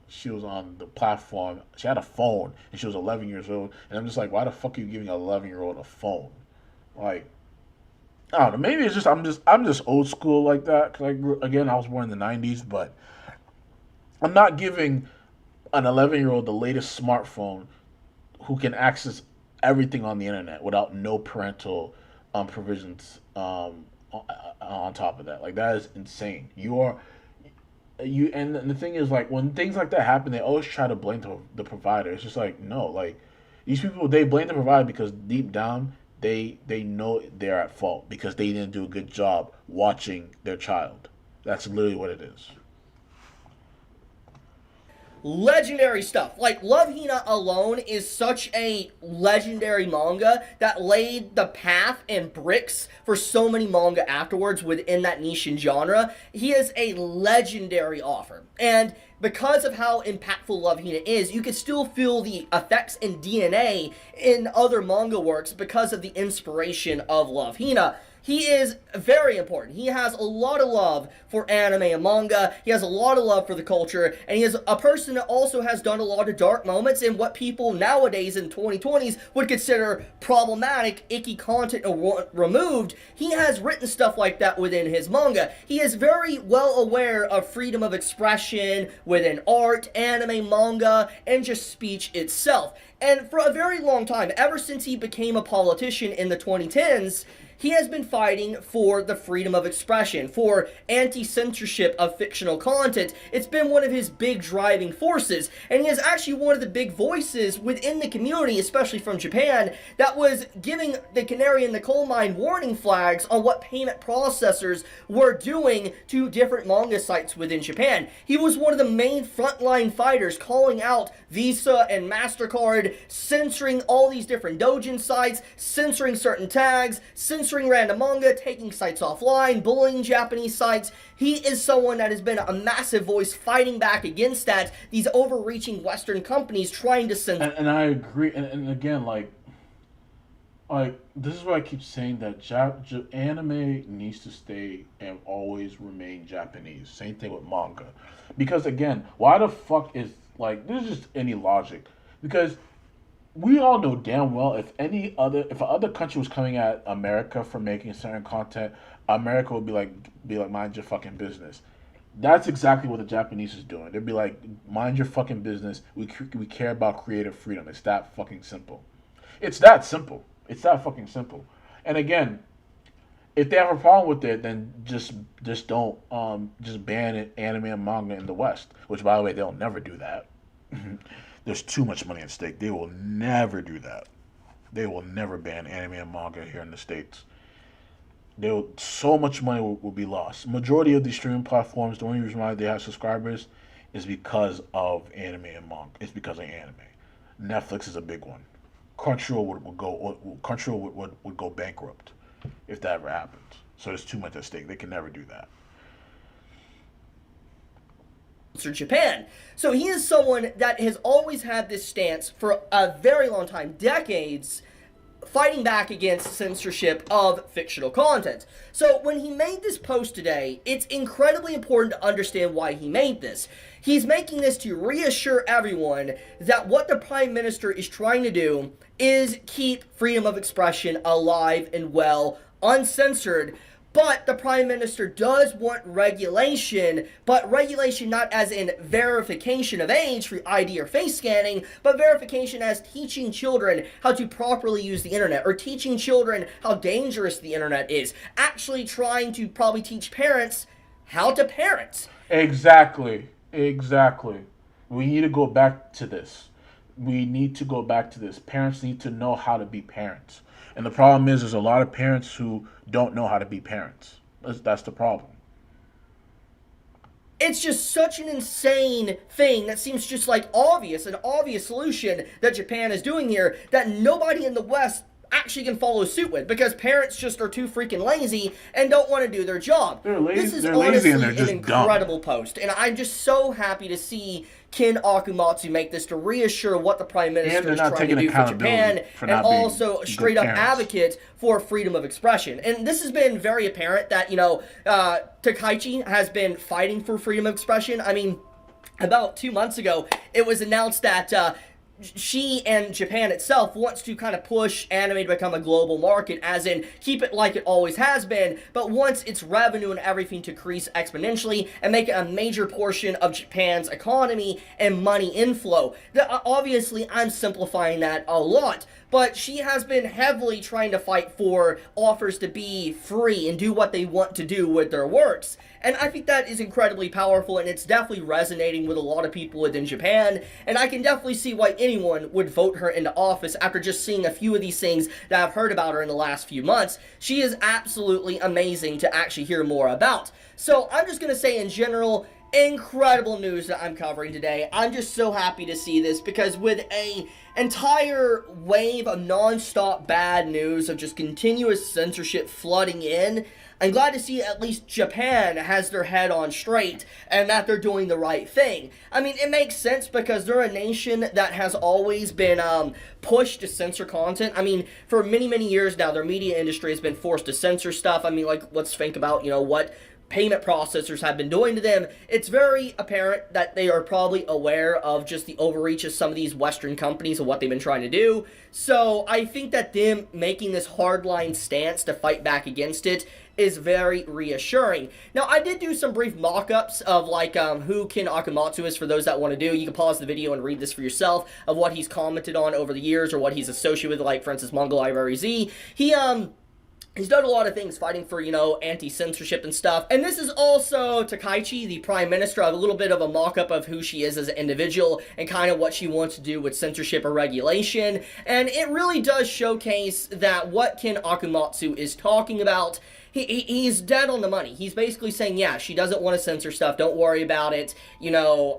She was on the platform. She had a phone, and she was 11 years old. And I'm just like, why the fuck are you giving an 11-year-old a phone? Like, I don't know. Maybe it's just I'm just old school like that. Cause I was born in the '90s, but I'm not giving an 11-year-old the latest smartphone who can access everything on the internet without no parental provisions on top of that. Like that is insane. And the thing is, like, when things like that happen, they always try to blame the provider. It's just like, no, like these people, they blame the provider because deep down they know they're at fault because they didn't do a good job watching their child. That's literally what it is. Legendary stuff. Like, Love Hina alone is such a legendary manga that laid the path and bricks for so many manga afterwards within that niche and genre. He is a legendary author. And because of how impactful Love Hina is, you can still feel the effects and DNA in other manga works because of the inspiration of Love Hina. He is very important. He has a lot of love for anime and manga. He has a lot of love for the culture. And he is a person that also has done a lot of dark moments in what people nowadays in 2020s would consider problematic, icky content removed. He has written stuff like that within his manga. He is very well aware of freedom of expression within art, anime, manga, and just speech itself. And for a very long time, ever since he became a politician in the 2010s, he has been fighting for the freedom of expression, for anti-censorship of fictional content. It's been one of his big driving forces, and he is actually one of the big voices within the community, especially from Japan, that was giving the canary in the coal mine warning flags on what payment processors were doing to different manga sites within Japan. He was one of the main frontline fighters calling out Visa and MasterCard, censoring all these different doujin sites, censoring certain tags, censoring random manga, taking sites offline, bullying Japanese sites. He is someone that has been a massive voice fighting back against that, these overreaching Western companies trying to censor. And I agree. And again, like this is why I keep saying that anime needs to stay and always remain Japanese. Same thing with manga. Because again, why the fuck is, like, there's just any logic. Because we all know damn well if another country was coming at America for making certain content, America would be like mind your fucking business. That's exactly what the Japanese is doing. They'd be like, mind your fucking business. We care about creative freedom. It's that fucking simple. It's that simple. It's that fucking simple. And again, if they have a problem with it, then just don't just ban it, anime and manga in the West. Which, by the way, they'll never do that. There's too much money at stake. They will never do that. They will never ban anime and manga here in the States. So much money will be lost. Majority of these streaming platforms, the only reason why they have subscribers is because of anime and manga. It's because of anime. Netflix is a big one. Crunchyroll would go bankrupt if that ever happens. So there's too much at stake. They can never do that. Japan. So he is someone that has always had this stance for a very long time, decades, fighting back against censorship of fictional content. So when he made this post today, it's incredibly important to understand why he made this. He's making this to reassure everyone that what the Prime Minister is trying to do is keep freedom of expression alive and well, uncensored. But the Prime Minister does want regulation, but regulation not as in verification of age through ID or face scanning, but verification as teaching children how to properly use the internet, or teaching children how dangerous the internet is. Actually trying to probably teach parents how to parent. Exactly. We need to go back to this. Parents need to know how to be parents. And the problem is, there's a lot of parents who don't know how to be parents. That's the problem. It's just such an insane thing that seems just like an obvious solution that Japan is doing here that nobody in the West actually can follow suit with, because parents just are too freaking lazy and don't want to do their job. They're lazy. This is they're honestly lazy and they're just an incredible post, and I'm just so happy to see Ken Akumatsu make this to reassure what the Prime Minister is trying to do for Japan, and also a straight up advocate for freedom of expression. And this has been very apparent that, Takaichi has been fighting for freedom of expression. I mean, about 2 months ago, it was announced that she and Japan itself wants to kind of push anime to become a global market, as in keep it like it always has been, but wants its revenue and everything to increase exponentially and make it a major portion of Japan's economy and money inflow. Obviously, I'm simplifying that a lot, but she has been heavily trying to fight for offers to be free and do what they want to do with their works. And I think that is incredibly powerful, and it's definitely resonating with a lot of people within Japan, and I can definitely see why anyone would vote her into office after just seeing a few of these things that I've heard about her in the last few months. She is absolutely amazing to actually hear more about. So I'm just going to say in general, incredible news that I'm covering today. I'm just so happy to see this, because with a entire wave of non-stop bad news of just continuous censorship flooding in, I'm glad to see at least Japan has their head on straight and that they're doing the right thing. I mean, it makes sense because they're a nation that has always been pushed to censor content. I mean, for many, many years now, their media industry has been forced to censor stuff. I mean, like, let's think about, what payment processors have been doing to them. It's very apparent that they are probably aware of just the overreach of some of these Western companies and what they've been trying to do. So I think that them making this hardline stance to fight back against it is very reassuring. Now, I did do some brief mock-ups of who Ken Akumatsu is for those that want to do. You can pause the video and read this for yourself of what he's commented on over the years or what he's associated with, like, for instance, Manga Library Z. He's done a lot of things fighting for, anti-censorship and stuff. And this is also Takaichi, the Prime Minister. I have a little bit of a mock-up of who she is as an individual and kind of what she wants to do with censorship or regulation. And it really does showcase that what Ken Akumatsu is talking about, he's dead on the money. He's basically saying, yeah, she doesn't want to censor stuff. Don't worry about it.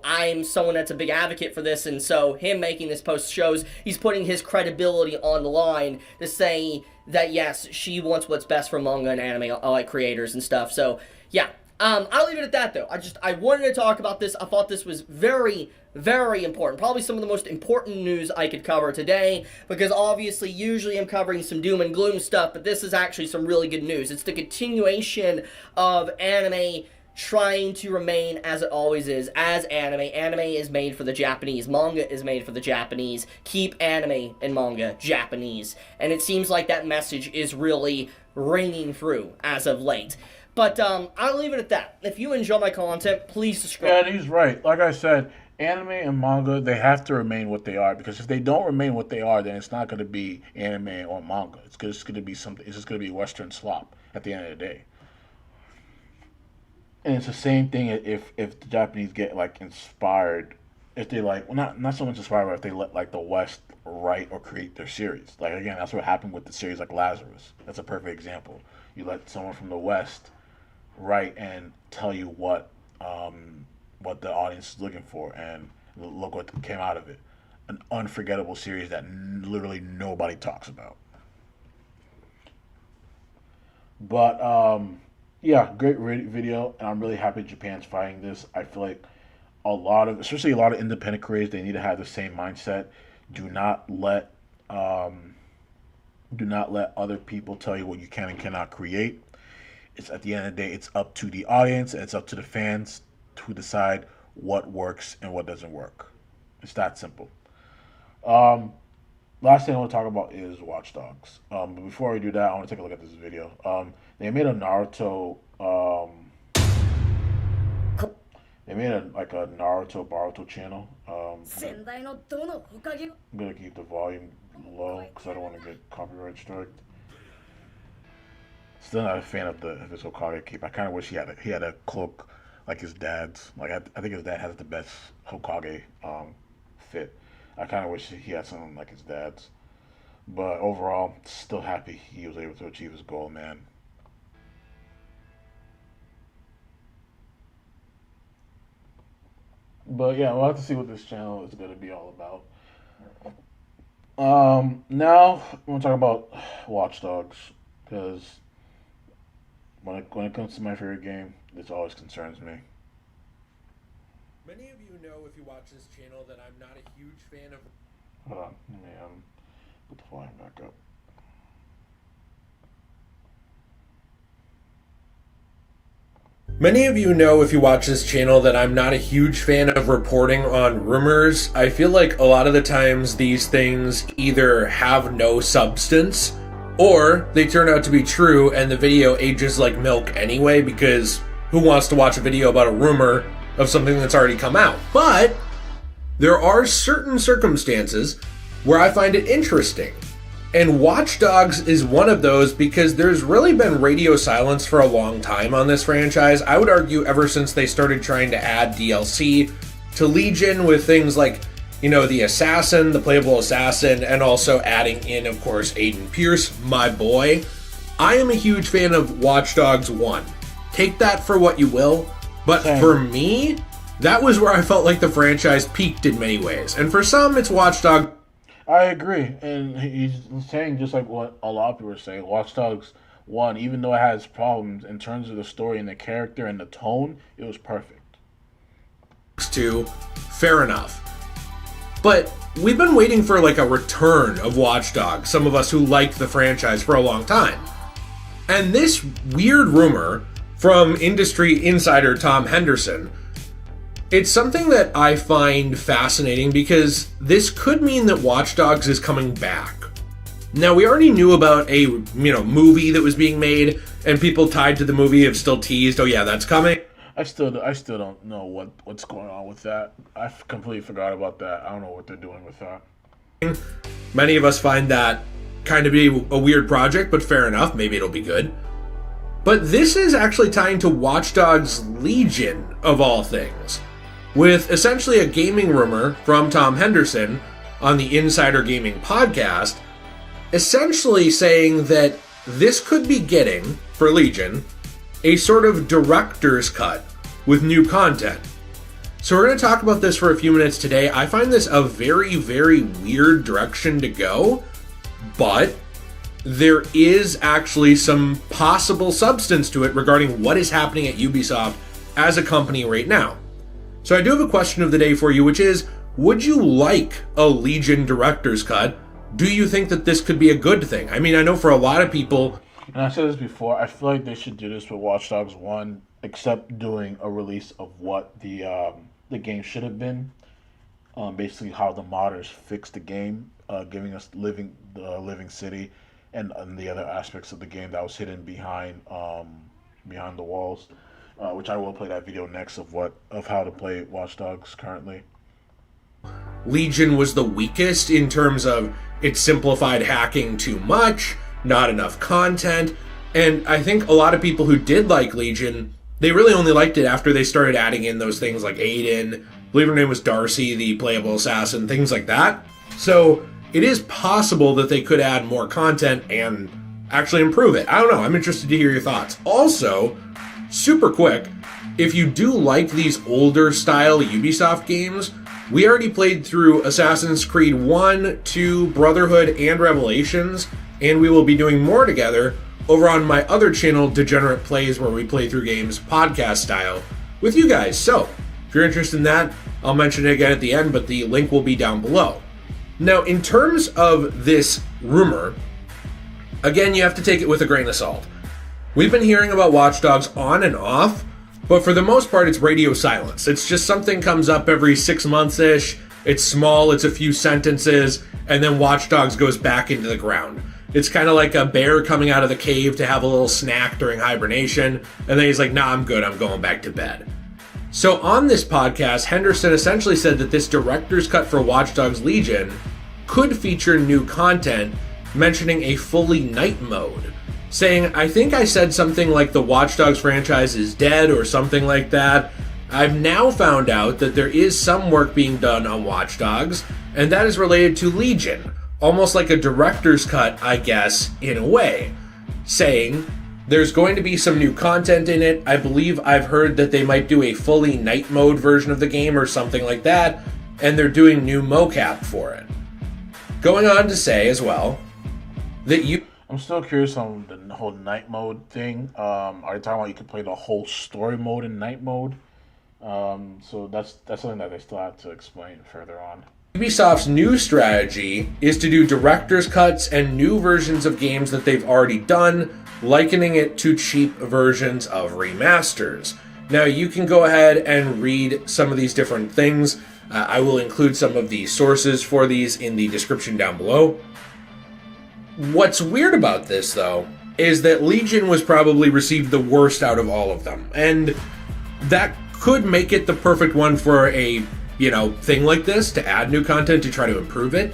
I'm someone that's a big advocate for this. And so him making this post shows he's putting his credibility on the line to say that, yes, she wants what's best for manga and anime like creators and stuff. So, yeah. I'll leave it at that, though. I wanted to talk about this. I thought this was very, very important. Probably some of the most important news I could cover today, because obviously, usually I'm covering some doom and gloom stuff, but this is actually some really good news. It's the continuation of anime trying to remain as it always is, as anime. Anime is made for the Japanese. Manga is made for the Japanese. Keep anime and manga Japanese. And it seems like that message is really ringing through as of late. But I'll leave it at that. If you enjoy my content, please subscribe. Yeah, and he's right. Like I said, anime and manga, they have to remain what they are, because if they don't remain what they are, then it's not going to be anime or manga. It's just going to be something. It's just going to be Western slop at the end of the day. And it's the same thing if the Japanese get inspired, if they not so much inspired, but if they let the West write or create their series. Like, again, that's what happened with the series like Lazarus. That's a perfect example. You let someone from the West write and tell you what the audience is looking for, and look what came out of it. An unforgettable series that literally nobody talks about. But yeah, great video, and I'm really happy Japan's fighting this. I feel like especially a lot of independent creators, they need to have the same mindset. Do not let other people tell you what you can and cannot create. It's at the end of the day, it's up to the audience and it's up to the fans to decide what works and what doesn't work. It's that simple. Last thing I want to talk about is Watch Dogs. But before we do that, I want to take a look at this video. They made a Naruto. They made a Naruto Boruto channel. I'm gonna keep the volume low because I don't want to get copyright striked. Still not a fan of his Hokage cape. I kind of wish he had a cloak like his dad's. Like I think his dad has the best Hokage fit. I kind of wish he had something like his dad's. But overall, still happy he was able to achieve his goal, man. But yeah, we'll have to see what this channel is going to be all about. Now I'm going to talk about Watch Dogs, because when it comes to my favorite game, this always concerns me. Many of you know, if you watch this channel, that I'm not a huge fan of... Hold on, let me put the volume back up. Many of you know, if you watch this channel, that I'm not a huge fan of reporting on rumors. I feel like a lot of the times these things either have no substance or they turn out to be true and the video ages like milk anyway, because who wants to watch a video about a rumor of something that's already come out? But there are certain circumstances where I find it interesting. And Watch Dogs is one of those, because there's really been radio silence for a long time on this franchise. I would argue ever since they started trying to add DLC to Legion with things like, you know, the assassin, the playable assassin, and also adding in, of course, Aiden Pierce, my boy. I am a huge fan of Watch Dogs 1. Take that for what you will, but for me, that was where I felt like the franchise peaked in many ways. And for some, it's Watch Dogs. I agree, and he's saying just like what a lot of people are saying. Watch Dogs 1, even though it has problems in terms of the story and the character and the tone, it was perfect. 2, fair enough. But we've been waiting for like a return of Watch Dogs, some of us who like the franchise, for a long time. And this weird rumor from industry insider Tom Henderson, it's something that I find fascinating, because this could mean that Watch Dogs is coming back. Now, we already knew about a movie that was being made, and people tied to the movie have still teased, oh yeah, that's coming. I still don't know what's going on with that. I completely forgot about that. I don't know what they're doing with that. Many of us find that kind of be a weird project, but fair enough, maybe it'll be good. But this is actually tying to Watch Dogs Legion, of all things, with essentially a gaming rumor from Tom Henderson on the Insider Gaming podcast, essentially saying that this could be getting, for Legion, a sort of director's cut with new content. So we're going to talk about this for a few minutes today. I find this a very, very weird direction to go, but there is actually some possible substance to it regarding what is happening at Ubisoft as a company right now. So I do have a question of the day for you, which is, would you like a Legion director's cut? Do you think that this could be a good thing? I mean, I know for a lot of people... And I said this before, I feel like they should do this with Watch Dogs 1, except doing a release of what the game should have been. Basically how the modders fixed the game, giving us living city and the other aspects of the game that was hidden behind the walls. Which I will play that video next of how to play Watch Dogs currently. Legion was the weakest in terms of it simplified hacking too much, not enough content, and I think a lot of people who did like Legion, they really only liked it after they started adding in those things like Aiden, I believe her name was Darcy, the playable assassin, things like that. So it is possible that they could add more content and actually improve it. I don't know, I'm interested to hear your thoughts. Also, super quick, if you do like these older style Ubisoft games, we already played through Assassin's Creed 1, 2, Brotherhood, and Revelations, and we will be doing more together over on my other channel, Degenerate Plays, where we play through games podcast style with you guys. So, If you're interested in that, I'll mention it again at the end, but the link will be down below. Now, in terms of this rumor, again, you have to take it with a grain of salt. We've been hearing about Watch Dogs on and off, but for the most part, it's radio silence. It's just something comes up every 6 months-ish. It's small, it's a few sentences, and then Watch Dogs goes back into the ground. It's kind of like a bear coming out of the cave to have a little snack during hibernation, and then he's like, nah, I'm good, I'm going back to bed. So on this podcast, Henderson essentially said that this director's cut for Watch Dogs Legion could feature new content, mentioning a fully night mode, saying, I think I said something like the Watch Dogs franchise is dead or something like that. I've now found out that there is some work being done on Watch Dogs, and that is related to Legion, almost like a director's cut, I guess, in a way, saying there's going to be some new content in it. I believe I've heard that they might do a fully night mode version of the game or something like that, and they're doing new mocap for it. Going on to say as well that I'm still curious on the whole night mode thing. Are you talking about you can play the whole story mode in night mode? So that's something that they still have to explain further on. Ubisoft's new strategy is to do director's cuts and new versions of games that they've already done, likening it to cheap versions of remasters. Now, you can go ahead and read some of these different things. I will include some of the sources for these in the description down below. What's weird about this, though, is that Legion was probably received the worst out of all of them, and that could make it the perfect one for a, thing like this, to add new content to try to improve it.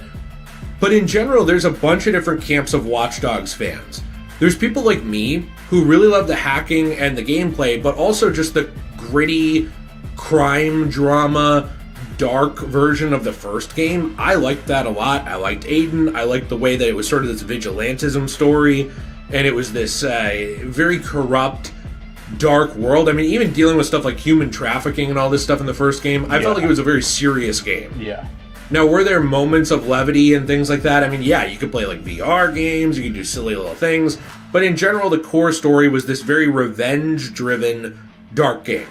But in general, there's a bunch of different camps of Watch Dogs fans. There's people like me who really love the hacking and the gameplay, but also just the gritty crime drama, dark version of the first game. I liked that a lot. I liked Aiden. I liked the way that it was sort of this vigilantism story, and it was this very corrupt, dark world. I mean, even dealing with stuff like human trafficking and all this stuff in the first game, I felt like it was a very serious game. Yeah. Now, were there moments of levity and things like that? I mean, yeah, you could play like VR games, you could do silly little things, but in general, the core story was this very revenge-driven, dark game.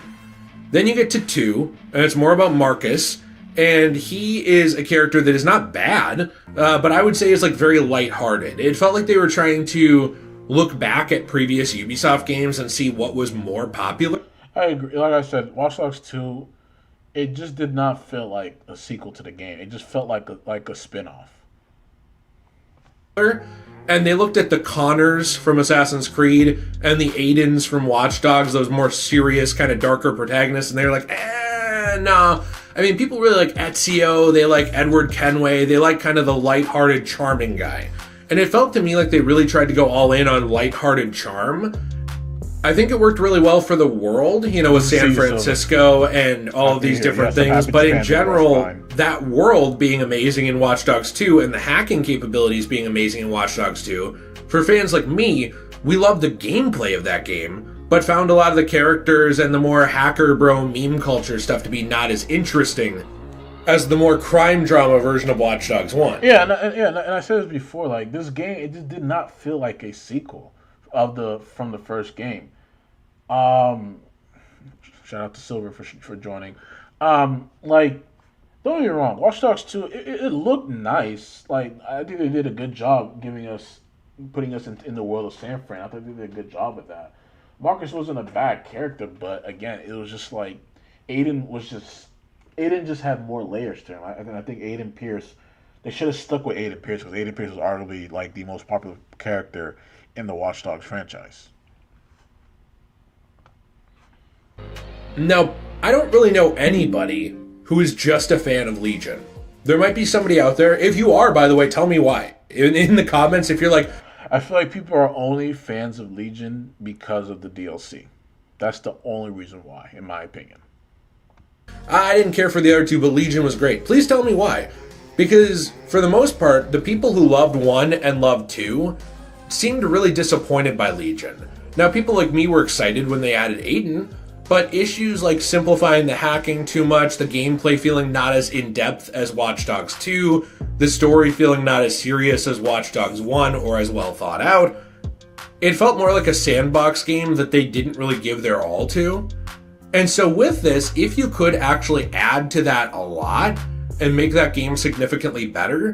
Then you get to 2, and it's more about Marcus, and he is a character that is not bad, but I would say is like very lighthearted. It felt like they were trying to look back at previous Ubisoft games and see what was more popular. I agree. Like I said, Watch Dogs 2, it just did not feel like a sequel to the game. It just felt like a spin-off. And they looked at the Connors from Assassin's Creed and the Aidens from Watch Dogs, those more serious, kind of darker protagonists, and they were like, no. I mean, people really like Ezio, they like Edward Kenway, they like kind of the lighthearted, charming guy. And it felt to me like they really tried to go all in on lighthearted charm. I think it worked really well for the world, with San Francisco and all of these different things. But in general, that world being amazing in Watch Dogs 2 and the hacking capabilities being amazing in Watch Dogs 2, for fans like me, we love the gameplay of that game, but found a lot of the characters and the more hacker bro meme culture stuff to be not as interesting as the more crime drama version of Watch Dogs 1. Yeah, and I said this before, like, this game, it just did not feel like a sequel from the first game. Shout out to Silver for joining. Like, don't get me wrong, Watch Dogs 2, it looked nice. Like, I think they did a good job putting us in the world of San Fran. I think they did a good job with that. Marcus wasn't a bad character, but again, it was just like Aiden just had more layers to him. I think Aiden Pierce, they should have stuck with Aiden Pierce, because Aiden Pierce was arguably like the most popular character in the Watch Dogs franchise. Now, I don't really know anybody who is just a fan of Legion. There might be somebody out there. If you are, by the way, tell me why. In the comments, if you're like... I feel like people are only fans of Legion because of the DLC. That's the only reason why, in my opinion. I didn't care for the other 2, but Legion was great. Please tell me why. Because, for the most part, the people who loved 1 and loved 2 seemed really disappointed by Legion. Now, people like me were excited when they added Aiden, but issues like simplifying the hacking too much, the gameplay feeling not as in-depth as Watch Dogs 2, the story feeling not as serious as Watch Dogs 1 or as well thought out, it felt more like a sandbox game that they didn't really give their all to. And so with this, if you could actually add to that a lot and make that game significantly better,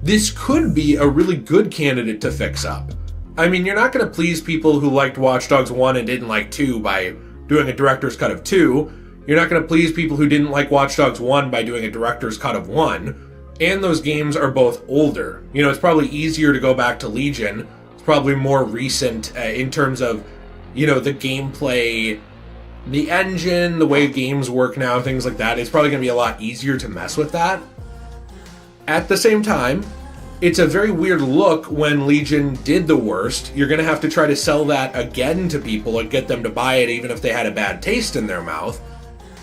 this could be a really good candidate to fix up. I mean, you're not going to please people who liked Watch Dogs 1 and didn't like 2 by doing a director's cut of 2. You're not going to please people who didn't like Watch Dogs 1 by doing a director's cut of 1. And those games are both older. You know, it's probably easier to go back to Legion. It's probably more recent in terms of, you know, the gameplay, the engine, the way games work now, things like that. It's probably going to be a lot easier to mess with that. At the same time, it's a very weird look when Legion did the worst. You're going to have to try to sell that again to people and get them to buy it even if they had a bad taste in their mouth.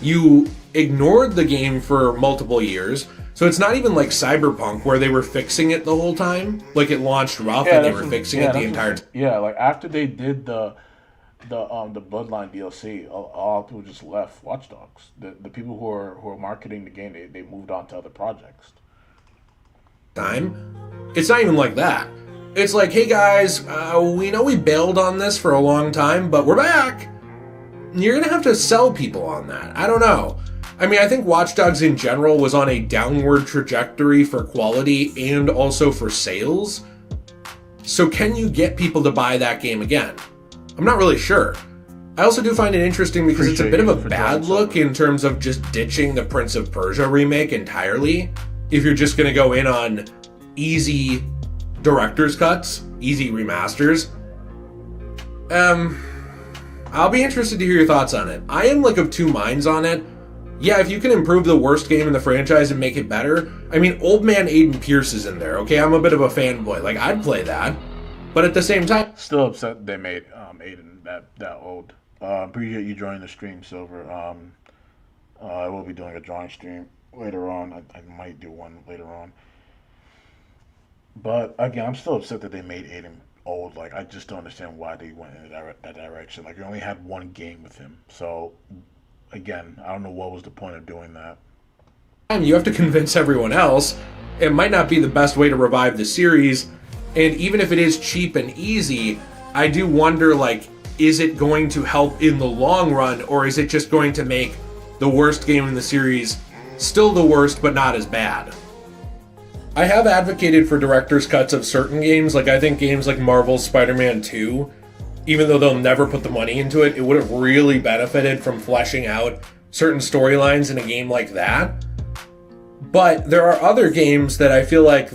You ignored the game for multiple years, so it's not even like Cyberpunk where they were fixing it the whole time. Like it launched rough and they were fixing it the entire time. Yeah, like after they did the Bloodline DLC, a lot of people just left Watch Dogs. The people who are marketing the game, they moved on to other projects. It's not even like that. It's like, hey guys, we know we bailed on this for a long time, but we're back. You're gonna have to sell people on that. I don't know. I mean, I think Watch Dogs in general was on a downward trajectory for quality and also for sales. So can you get people to buy that game again? I'm not really sure. I also do find it interesting because it's a bit of a bad look in terms of just ditching the Prince of Persia remake entirely. If you're just going to go in on easy director's cuts, easy remasters. I'll be interested to hear your thoughts on it. I am like of two minds on it. Yeah, if you can improve the worst game in the franchise and make it better. I mean, old man Aiden Pierce is in there, okay? I'm a bit of a fanboy. Like, I'd play that. But at the same time... Still upset they made Aiden that old. Appreciate you joining the stream, Silver. I will be doing a drawing stream later on. I might do one later on. But, again, I'm still upset that they made Aiden old. Like, I just don't understand why they went in that direction. Like, you only had one game with him. So... Again, I don't know what was the point of doing that. You have to convince everyone else. It might not be the best way to revive the series. And even if it is cheap and easy, I do wonder, like, is it going to help in the long run? Or is it just going to make the worst game in the series still the worst, but not as bad? I have advocated for director's cuts of certain games. Like, I think games like Marvel's Spider-Man 2... even though they'll never put the money into it, it would have really benefited from fleshing out certain storylines in a game like that. But there are other games that I feel like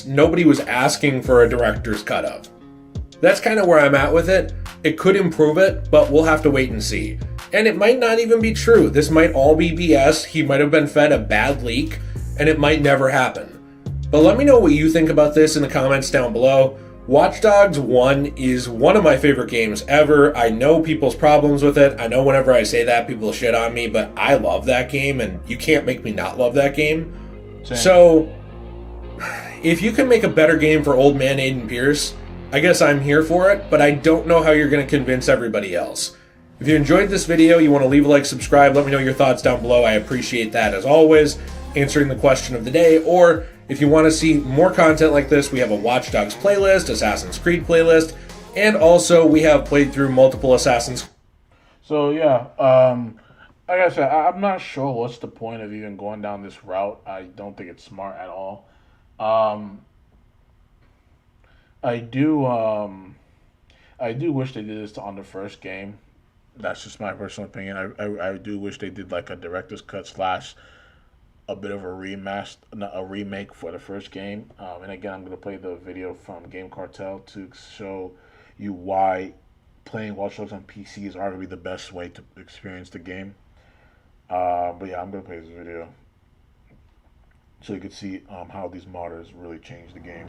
nobody was asking for a director's cut of. That's kind of where I'm at with it. It could improve it, but we'll have to wait and see. And it might not even be true. This might all be BS. He might have been fed a bad leak, and it might never happen. But let me know what you think about this in the comments down below. Watch Dogs 1 is one of my favorite games ever. I know people's problems with it. I know whenever I say that, people shit on me, but I love that game, and you can't make me not love that game. Same. So, if you can make a better game for old man Aiden Pierce, I guess I'm here for it, but I don't know how you're going to convince everybody else. If you enjoyed this video, you want to leave a like, subscribe, let me know your thoughts down below. I appreciate that as always, answering the question of the day, or if you want to see more content like this, we have a Watch Dogs playlist, Assassin's Creed playlist, and also we have played through multiple Assassin's. So yeah, like I said, I'm not sure what's the point of even going down this route. I don't think it's smart at all. I do wish they did this on the first game. That's just my personal opinion. I do wish they did like a director's cut / a bit of a remake for the first game. And again, I'm going to play the video from Game Cartel to show you why playing Watch Dogs on PC is arguably the best way to experience the game. But yeah, I'm going to play this video so you can see how these modders really changed the game.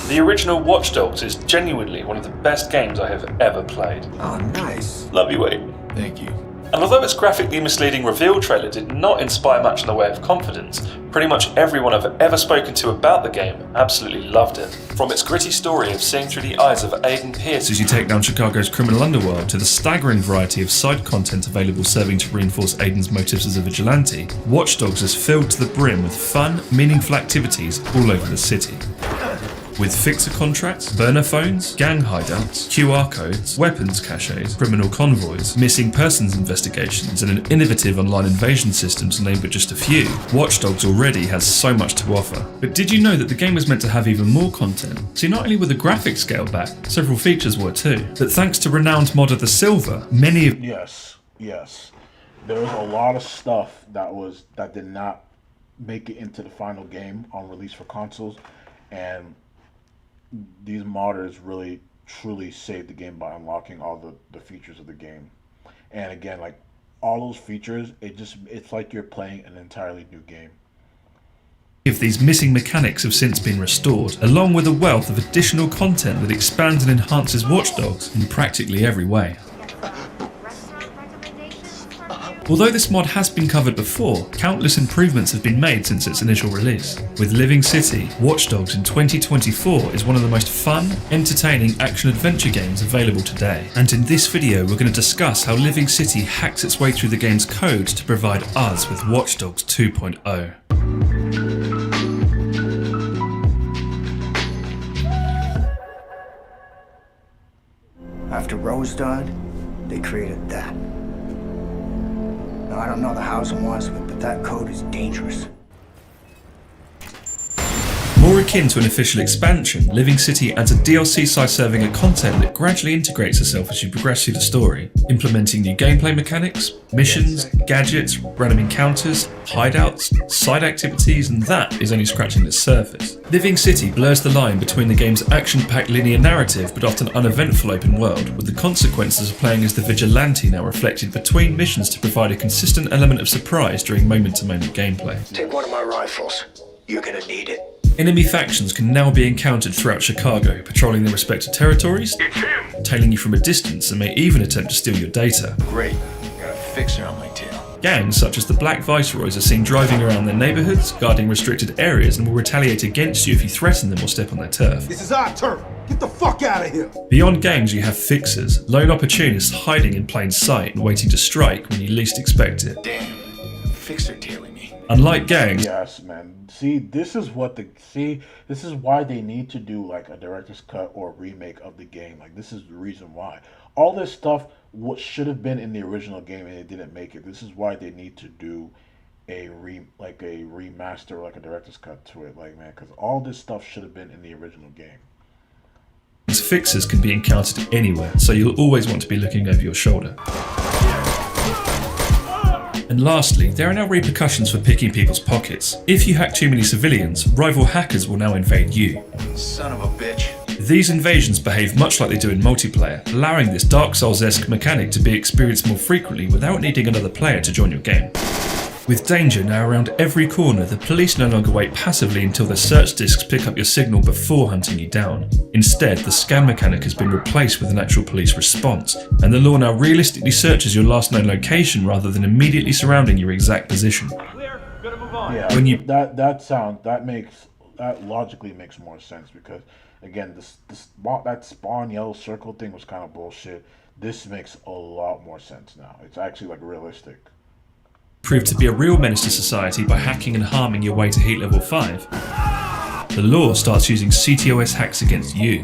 The original Watch Dogs is genuinely one of the best games I have ever played. Oh, nice. Love you, Wade. Thank you. And although its graphically misleading reveal trailer did not inspire much in the way of confidence, pretty much everyone I've ever spoken to about the game absolutely loved it. From its gritty story of seeing through the eyes of Aiden Pierce as you take down Chicago's criminal underworld, to the staggering variety of side content available serving to reinforce Aiden's motives as a vigilante, Watch Dogs is filled to the brim with fun, meaningful activities all over the city. with fixer contracts, burner phones, gang hideouts, QR codes, weapons caches, criminal convoys, missing persons investigations, and an innovative online invasion system to name but just a few, Watch Dogs already has so much to offer. But did you know that the game was meant to have even more content? See, not only were the graphics scaled back, several features were too, but thanks to renowned modder The Silver, many of... Yes. There was a lot of stuff that did not make it into the final game on release for consoles, and these modders really truly saved the game by unlocking all the features of the game. And again, like all those features, it's like you're playing an entirely new game. If these missing mechanics have since been restored, along with a wealth of additional content that expands and enhances Watch Dogs in practically every way. Although this mod has been covered before, countless improvements have been made since its initial release. With Living City, Watch Dogs in 2024 is one of the most fun, entertaining action-adventure games available today. And in this video we're going to discuss how Living City hacks its way through the game's code to provide us with Watch Dogs 2.0. After Rose died, they created that. Now, I don't know the hows and whys of it, but that code is dangerous. More akin to an official expansion, Living City adds a DLC side serving a content that gradually integrates itself as you progress through the story, implementing new gameplay mechanics, missions, gadgets, random encounters, hideouts, side activities, and that is only scratching the surface. Living City blurs the line between the game's action-packed linear narrative but often uneventful open world, with the consequences of playing as the vigilante now reflected between missions to provide a consistent element of surprise during moment-to-moment gameplay. Take one of my rifles. You're gonna need it. Enemy factions can now be encountered throughout Chicago, patrolling their respective territories, tailing you from a distance, and may even attempt to steal your data. Great, got a fixer on my tail. Gangs such as the Black Viceroys are seen driving around their neighbourhoods, guarding restricted areas, and will retaliate against you if you threaten them or step on their turf. This is our turf. Get the fuck out of here. Beyond gangs, you have fixers, lone opportunists hiding in plain sight and waiting to strike when you least expect it. Damn, fixer tailing me. Unlike gangs, Yes, man. See, this is why they need to do like a director's cut or remake of the game. Like, this is the reason why. All this stuff what should have been in the original game and they didn't make it. This is why they need to do a remaster, like a director's cut to it. Like, man, because all this stuff should have been in the original game. fixers can be encountered anywhere, so you'll always want to be looking over your shoulder. And lastly, there are now repercussions for picking people's pockets. If you hack too many civilians, rival hackers will now invade you. Son of a bitch. These invasions behave much like they do in multiplayer, allowing this Dark Souls-esque mechanic to be experienced more frequently without needing another player to join your game. With danger now around every corner, the police no longer wait passively until their search disks pick up your signal before hunting you down. Instead, the scan mechanic has been replaced with an actual police response, and the law now realistically searches your last known location rather than immediately surrounding your exact position. Clear. Gonna move on. Yeah, When you that logically makes more sense because again, that spawn yellow circle thing was kind of bullshit. This makes a lot more sense now. It's actually like realistic. prove to be a real menace to society by hacking and harming your way to heat level 5, the law starts using CTOS hacks against you.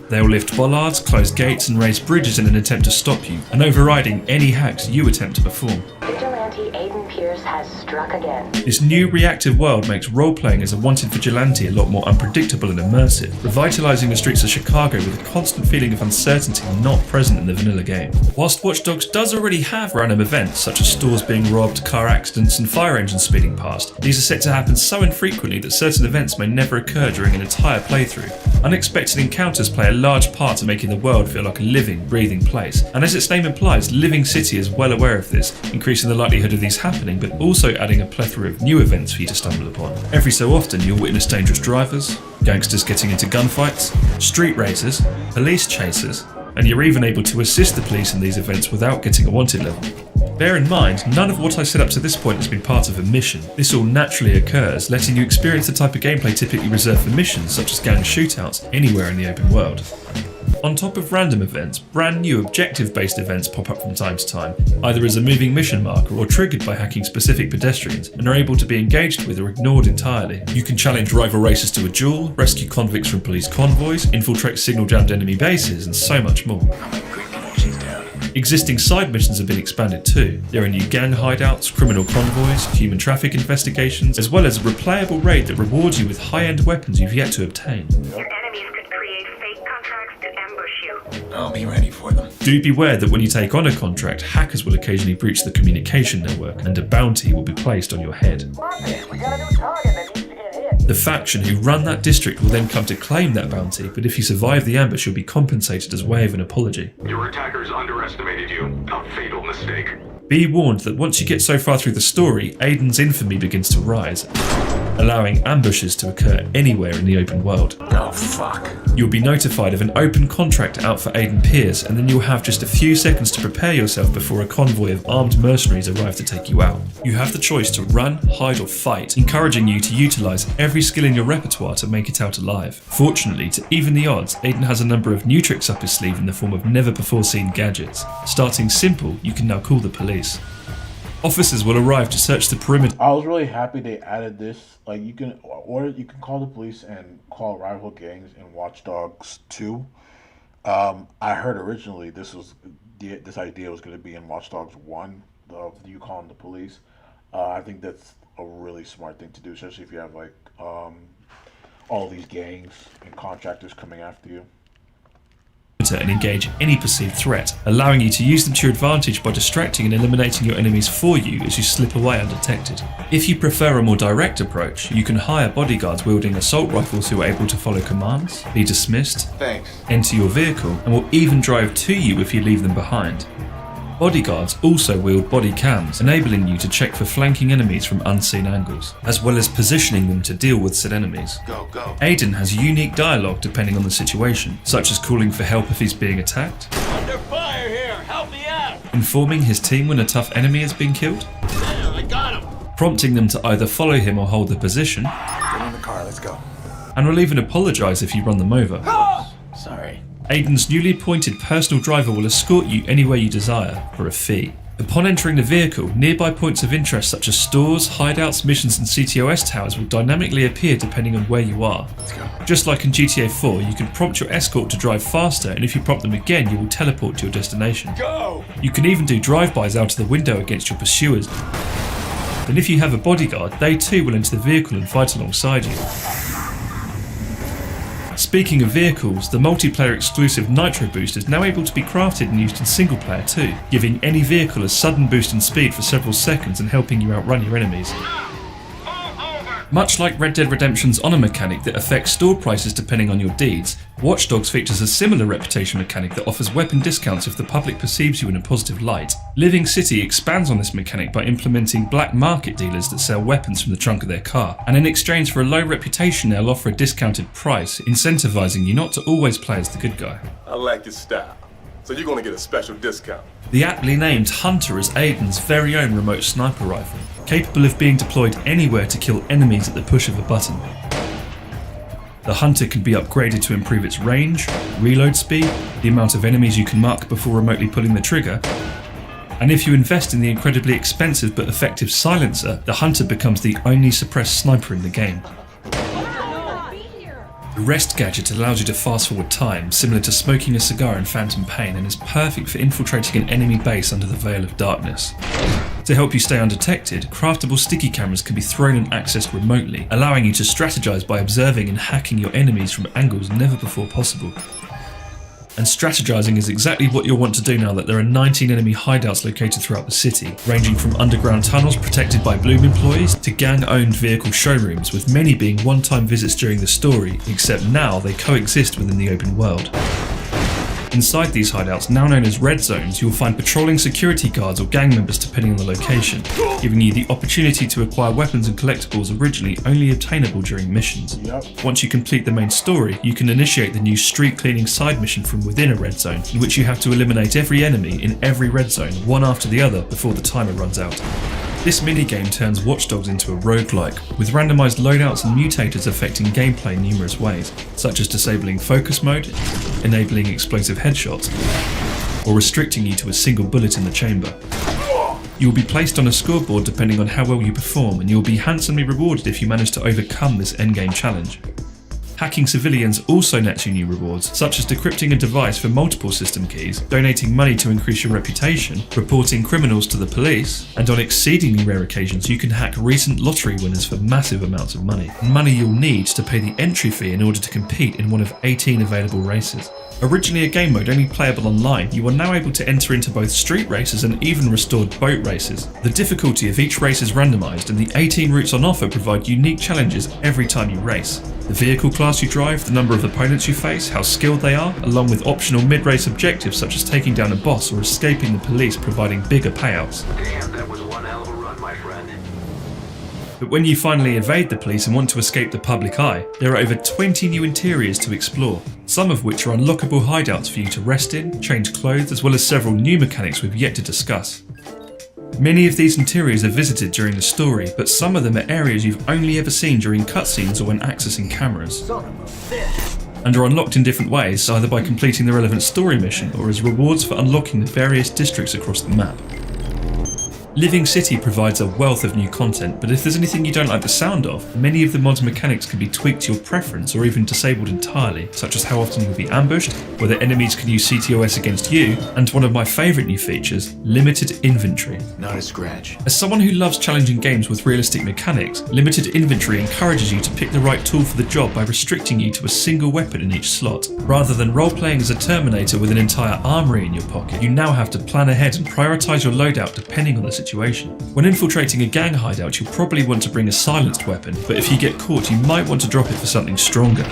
They'll lift bollards, close gates and raise bridges in an attempt to stop you, and overriding any hacks you attempt to perform. Vigilante Aiden Pierce has struck again. This new reactive world makes role-playing as a wanted vigilante a lot more unpredictable and immersive, revitalising the streets of Chicago with a constant feeling of uncertainty not present in the vanilla game. Whilst Watch Dogs does already have random events such as stores being robbed, car accidents and fire engines speeding past, these are set to happen so infrequently that certain events may never occur during an entire playthrough. Unexpected encounters play a large part in making the world feel like a living, breathing place, and as its name implies, Living City is well aware of this, increasing the likelihood of these happening, but also adding a plethora of new events for you to stumble upon. Every so often you'll witness dangerous drivers, gangsters getting into gunfights, street racers, police chasers, and you're even able to assist the police in these events without getting a wanted level. Bear in mind, none of what I said up to this point has been part of a mission. This all naturally occurs, letting you experience the type of gameplay typically reserved for missions such as gang shootouts anywhere in the open world. On top of random events, brand new objective-based events pop up from time to time, either as a moving mission marker or triggered by hacking specific pedestrians, and are able to be engaged with or ignored entirely. You can challenge rival races to a duel, rescue convicts from police convoys, infiltrate signal-jammed enemy bases, and so much more. Existing side missions have been expanded too. There are new gang hideouts, criminal convoys, human traffic investigations, as well as a replayable raid that rewards you with high-end weapons you've yet to obtain. Your enemies could create fake contracts to ambush you. I'll be ready for them. Do beware that when you take on a contract, hackers will occasionally breach the communication network, and a bounty will be placed on your head. We got a new target that needs to get hit. The faction who run that district will then come to claim that bounty, but if you survive the ambush, you'll be compensated as way of an apology. Your attackers underestimated you. A fatal mistake. Be warned that once you get so far through the story, Aiden's infamy begins to rise, allowing ambushes to occur anywhere in the open world. Oh, fuck. You'll be notified of an open contract out for Aiden Pierce, and then you'll have just a few seconds to prepare yourself before a convoy of armed mercenaries arrive to take you out. You have the choice to run, hide or fight, encouraging you to utilise every skill in your repertoire to make it out alive. Fortunately, to even the odds, Aiden has a number of new tricks up his sleeve in the form of never before seen gadgets. Starting simple, you can now call the police. Officers will arrive to search the perimeter. I was really happy they added this. Like you can call the police and call rival gangs in Watch Dogs 2. I heard originally this idea was going to be in Watch Dogs 1. You calling the police. I think that's a really smart thing to do, especially if you have like all these gangs and contractors coming after you. And engage any perceived threat, allowing you to use them to your advantage by distracting and eliminating your enemies for you as you slip away undetected. If you prefer a more direct approach, you can hire bodyguards wielding assault rifles who are able to follow commands, be dismissed, enter your vehicle, and will even drive to you if you leave them behind. Bodyguards also wield body cams, enabling you to check for flanking enemies from unseen angles, as well as positioning them to deal with said enemies. Go. Aiden has unique dialogue depending on the situation, such as calling for help if he's being attacked, Under fire here! Help me out! informing his team when a tough enemy has been killed, Damn, I got him! prompting them to either follow him or hold the position, Get in the car, let's go. and will even apologise if you run them over. Sorry. Aiden's newly appointed personal driver will escort you anywhere you desire for a fee. Upon entering the vehicle, nearby points of interest such as stores, hideouts, missions and CTOS towers will dynamically appear depending on where you are. Let's go. Just like in GTA 4, you can prompt your escort to drive faster, and if you prompt them again, you will teleport to your destination. Go! You can even do drive-bys out of the window against your pursuers. Then if you have a bodyguard, they too will enter the vehicle and fight alongside you. Speaking of vehicles, the multiplayer exclusive Nitro Boost is now able to be crafted and used in single player too, giving any vehicle a sudden boost in speed for several seconds and helping you outrun your enemies. Much like Red Dead Redemption's honor mechanic that affects store prices depending on your deeds, Watch Dogs features a similar reputation mechanic that offers weapon discounts if the public perceives you in a positive light. Living City expands on this mechanic by implementing black market dealers that sell weapons from the trunk of their car, and in exchange for a low reputation they'll offer a discounted price, incentivizing you not to always play as the good guy. I like your style. So you're gonna get a special discount. The aptly named Hunter is Aiden's very own remote sniper rifle, capable of being deployed anywhere to kill enemies at the push of a button. The Hunter can be upgraded to improve its range, reload speed, the amount of enemies you can mark before remotely pulling the trigger, and if you invest in the incredibly expensive but effective silencer, the Hunter becomes the only suppressed sniper in the game. The Rest gadget allows you to fast forward time, similar to smoking a cigar in Phantom Pain, and is perfect for infiltrating an enemy base under the veil of darkness. To help you stay undetected, craftable sticky cameras can be thrown and accessed remotely, allowing you to strategize by observing and hacking your enemies from angles never before possible. And strategizing is exactly what you'll want to do now that there are 19 enemy hideouts located throughout the city, ranging from underground tunnels protected by Bloom employees to gang-owned vehicle showrooms, with many being one-time visits during the story, except now they coexist within the open world. Inside these hideouts, now known as red zones, you will find patrolling security guards or gang members depending on the location, giving you the opportunity to acquire weapons and collectibles originally only obtainable during missions. Once you complete the main story, you can initiate the new street cleaning side mission from within a red zone, in which you have to eliminate every enemy in every red zone, one after the other, before the timer runs out. This minigame turns Watch Dogs into a roguelike, with randomized loadouts and mutators affecting gameplay in numerous ways, such as disabling focus mode, enabling explosive headshots, or restricting you to a single bullet in the chamber. You will be placed on a scoreboard depending on how well you perform, and you will be handsomely rewarded if you manage to overcome this endgame challenge. Hacking civilians also nets you new rewards, such as decrypting a device for multiple system keys, donating money to increase your reputation, reporting criminals to the police, and on exceedingly rare occasions you can hack recent lottery winners for massive amounts of money. Money you'll need to pay the entry fee in order to compete in one of 18 available races. Originally a game mode only playable online, you are now able to enter into both street races and even restored boat races. The difficulty of each race is randomised, and the 18 routes on offer provide unique challenges every time you race. The vehicle class you drive, the number of opponents you face, how skilled they are, along with optional mid-race objectives such as taking down a boss or escaping the police, providing bigger payouts. Damn, that was one hell of a run, my friend. But when you finally evade the police and want to escape the public eye, there are over 20 new interiors to explore, some of which are unlockable hideouts for you to rest in, change clothes, as well as several new mechanics we've yet to discuss. Many of these interiors are visited during the story, but some of them are areas you've only ever seen during cutscenes or when accessing cameras, and are unlocked in different ways, either by completing the relevant story mission or as rewards for unlocking the various districts across the map. Living City provides a wealth of new content, but if there's anything you don't like the sound of, many of the mod's mechanics can be tweaked to your preference or even disabled entirely, such as how often you'll be ambushed, whether enemies can use CTOS against you, and one of my favourite new features, limited inventory. Not a scratch. As someone who loves challenging games with realistic mechanics, limited inventory encourages you to pick the right tool for the job by restricting you to a single weapon in each slot. Rather than role-playing as a Terminator with an entire armory in your pocket, you now have to plan ahead and prioritise your loadout depending on the situation. When infiltrating a gang hideout, you'll probably want to bring a silenced weapon, but if you get caught, you might want to drop it for something stronger.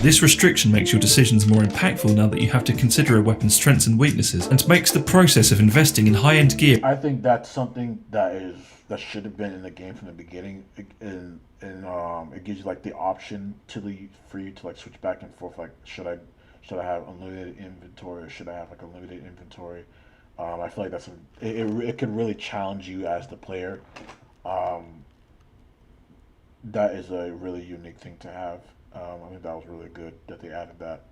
This restriction makes your decisions more impactful now that you have to consider a weapon's strengths and weaknesses, and makes the process of investing in high-end gear. I think that's something that should have been in the game from the beginning, and it gives you like the option for you to like switch back and forth. Like, should I have unlimited inventory, or should I have like unlimited inventory? I feel like it could really challenge you as the player. That is a really unique thing to have. I think that was really good that they added that.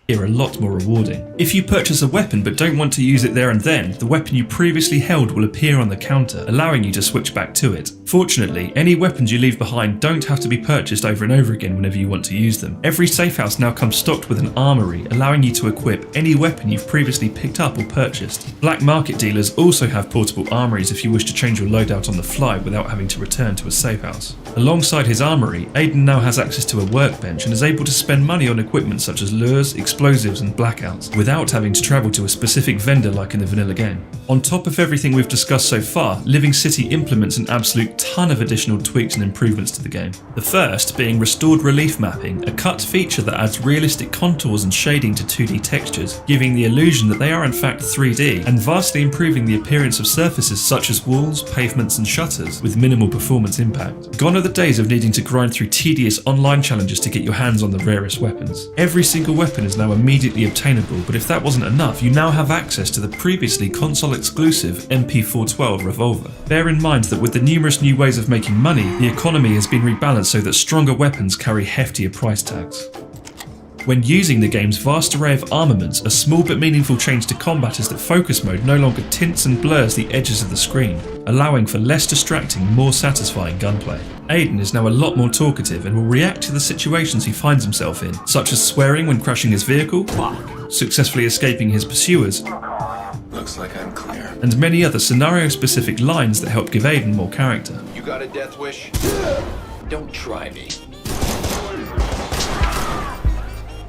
Are a lot more rewarding. If you purchase a weapon but don't want to use it there and then, the weapon you previously held will appear on the counter, allowing you to switch back to it. Fortunately, any weapons you leave behind don't have to be purchased over and over again whenever you want to use them. Every safe house now comes stocked with an armory, allowing you to equip any weapon you've previously picked up or purchased. Black market dealers also have portable armories if you wish to change your loadout on the fly without having to return to a safe house. Alongside his armory, Aiden now has access to a workbench and is able to spend money on equipment such as lures, explosives and blackouts, without having to travel to a specific vendor like in the vanilla game. On top of everything we've discussed so far, Living City implements an absolute ton of additional tweaks and improvements to the game. The first being restored relief mapping, a cut feature that adds realistic contours and shading to 2D textures, giving the illusion that they are in fact 3D, and vastly improving the appearance of surfaces such as walls, pavements and shutters, with minimal performance impact. Gone are the days of needing to grind through tedious online challenges to get your hands on the rarest weapons. Every single weapon is now immediately obtainable, but if that wasn't enough, you now have access to the previously console-exclusive MP412 revolver. Bear in mind that with the numerous new ways of making money, the economy has been rebalanced so that stronger weapons carry heftier price tags. When using the game's vast array of armaments, a small but meaningful change to combat is that focus mode no longer tints and blurs the edges of the screen, allowing for less distracting, more satisfying gunplay. Aiden is now a lot more talkative and will react to the situations he finds himself in, such as swearing when crashing his vehicle, successfully escaping his pursuers, Looks like I'm clear. and many other scenario-specific lines that help give Aiden more character. You got a death wish? Don't try me.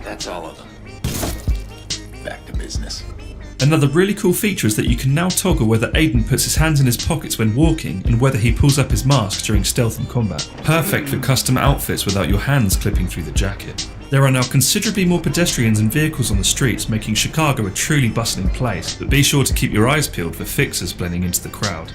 That's all of them. Back to business. Another really cool feature is that you can now toggle whether Aiden puts his hands in his pockets when walking and whether he pulls up his mask during stealth and combat. Perfect for custom outfits without your hands clipping through the jacket. There are now considerably more pedestrians and vehicles on the streets, making Chicago a truly bustling place, but be sure to keep your eyes peeled for fixers blending into the crowd.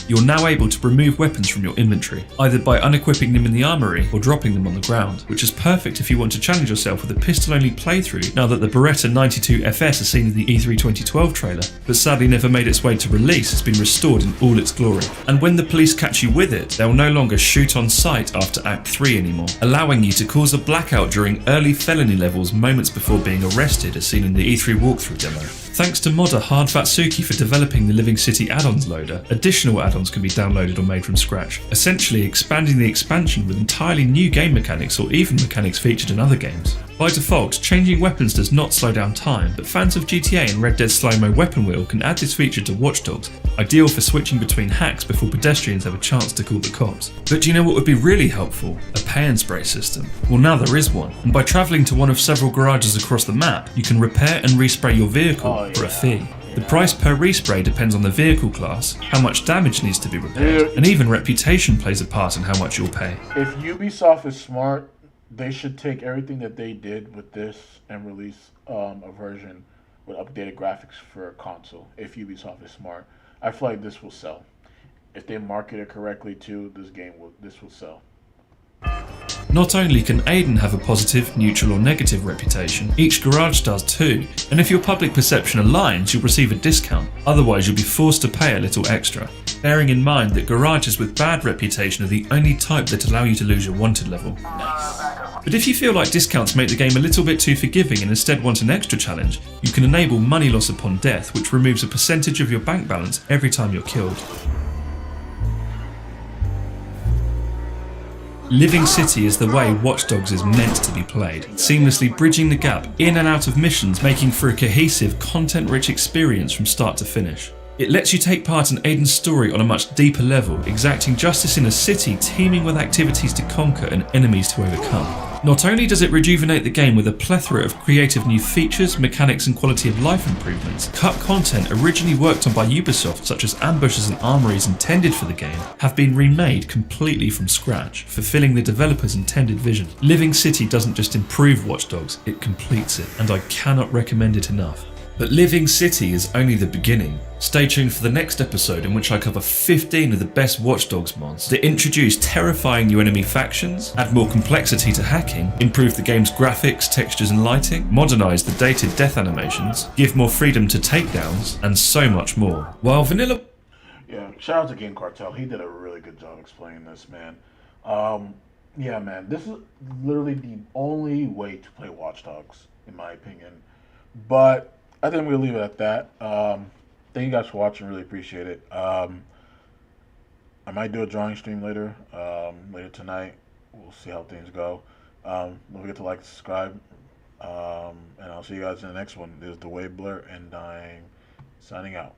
you're now able to remove weapons from your inventory, either by unequipping them in the armory or dropping them on the ground, which is perfect if you want to challenge yourself with a pistol-only playthrough now that the Beretta 92 FS as seen in the E3 2012 trailer, but sadly never made its way to release, has been restored in all its glory. And when the police catch you with it, they'll no longer shoot on sight after Act 3 anymore, allowing you to cause a blackout during early felony levels moments before being arrested as seen in the E3 walkthrough demo. Thanks to modder Hardfatsuki for developing the Living City add-ons loader, additional add-ons can be downloaded or made from scratch, essentially expanding the expansion with entirely new game mechanics or even mechanics featured in other games. By default, changing weapons does not slow down time, but fans of GTA and Red Dead Slow-Mo Weapon Wheel can add this feature to Watch Dogs, ideal for switching between hacks before pedestrians have a chance to call the cops. But do you know what would be really helpful? A pay and spray system. Well, now there is one, and by travelling to one of several garages across the map, you can repair and respray your vehicle for a fee. The price per respray depends on the vehicle class, how much damage needs to be repaired, and even reputation plays a part in how much you'll pay. If Ubisoft is smart, they should take everything that they did with this and release a version with updated graphics for a console. If Ubisoft is smart, I feel like this will sell. If they market it correctly too, this will sell. Not only can Aiden have a positive, neutral or negative reputation, each garage does too, and if your public perception aligns you'll receive a discount, otherwise you'll be forced to pay a little extra. Bearing in mind that garages with bad reputation are the only type that allow you to lose your wanted level. But if you feel like discounts make the game a little bit too forgiving and instead want an extra challenge, you can enable money loss upon death, which removes a percentage of your bank balance every time you're killed. Living City is the way Watch Dogs is meant to be played, seamlessly bridging the gap in and out of missions, making for a cohesive, content-rich experience from start to finish. It lets you take part in Aiden's story on a much deeper level, exacting justice in a city teeming with activities to conquer and enemies to overcome. Not only does it rejuvenate the game with a plethora of creative new features, mechanics and quality of life improvements, cut content originally worked on by Ubisoft such as ambushes and armories intended for the game have been remade completely from scratch, fulfilling the developer's intended vision. Living City doesn't just improve Watch Dogs, it completes it, and I cannot recommend it enough. But Living City is only the beginning. Stay tuned for the next episode in which I cover 15 of the best Watch Dogs mods that introduce terrifying new enemy factions, add more complexity to hacking, improve the game's graphics, textures and lighting, modernise the dated death animations, give more freedom to takedowns, and so much more. While vanilla... Yeah, shout out to Game Cartel. He did a really good job explaining this, man. Yeah, man, this is literally the only way to play Watch Dogs, in my opinion. But I think we'll leave it at that. Thank you guys for watching. Really appreciate it. I might do a drawing stream later tonight. We'll see how things go. Don't forget to like and subscribe. And I'll see you guys in the next one. This is The Way Blur, and I'm signing out.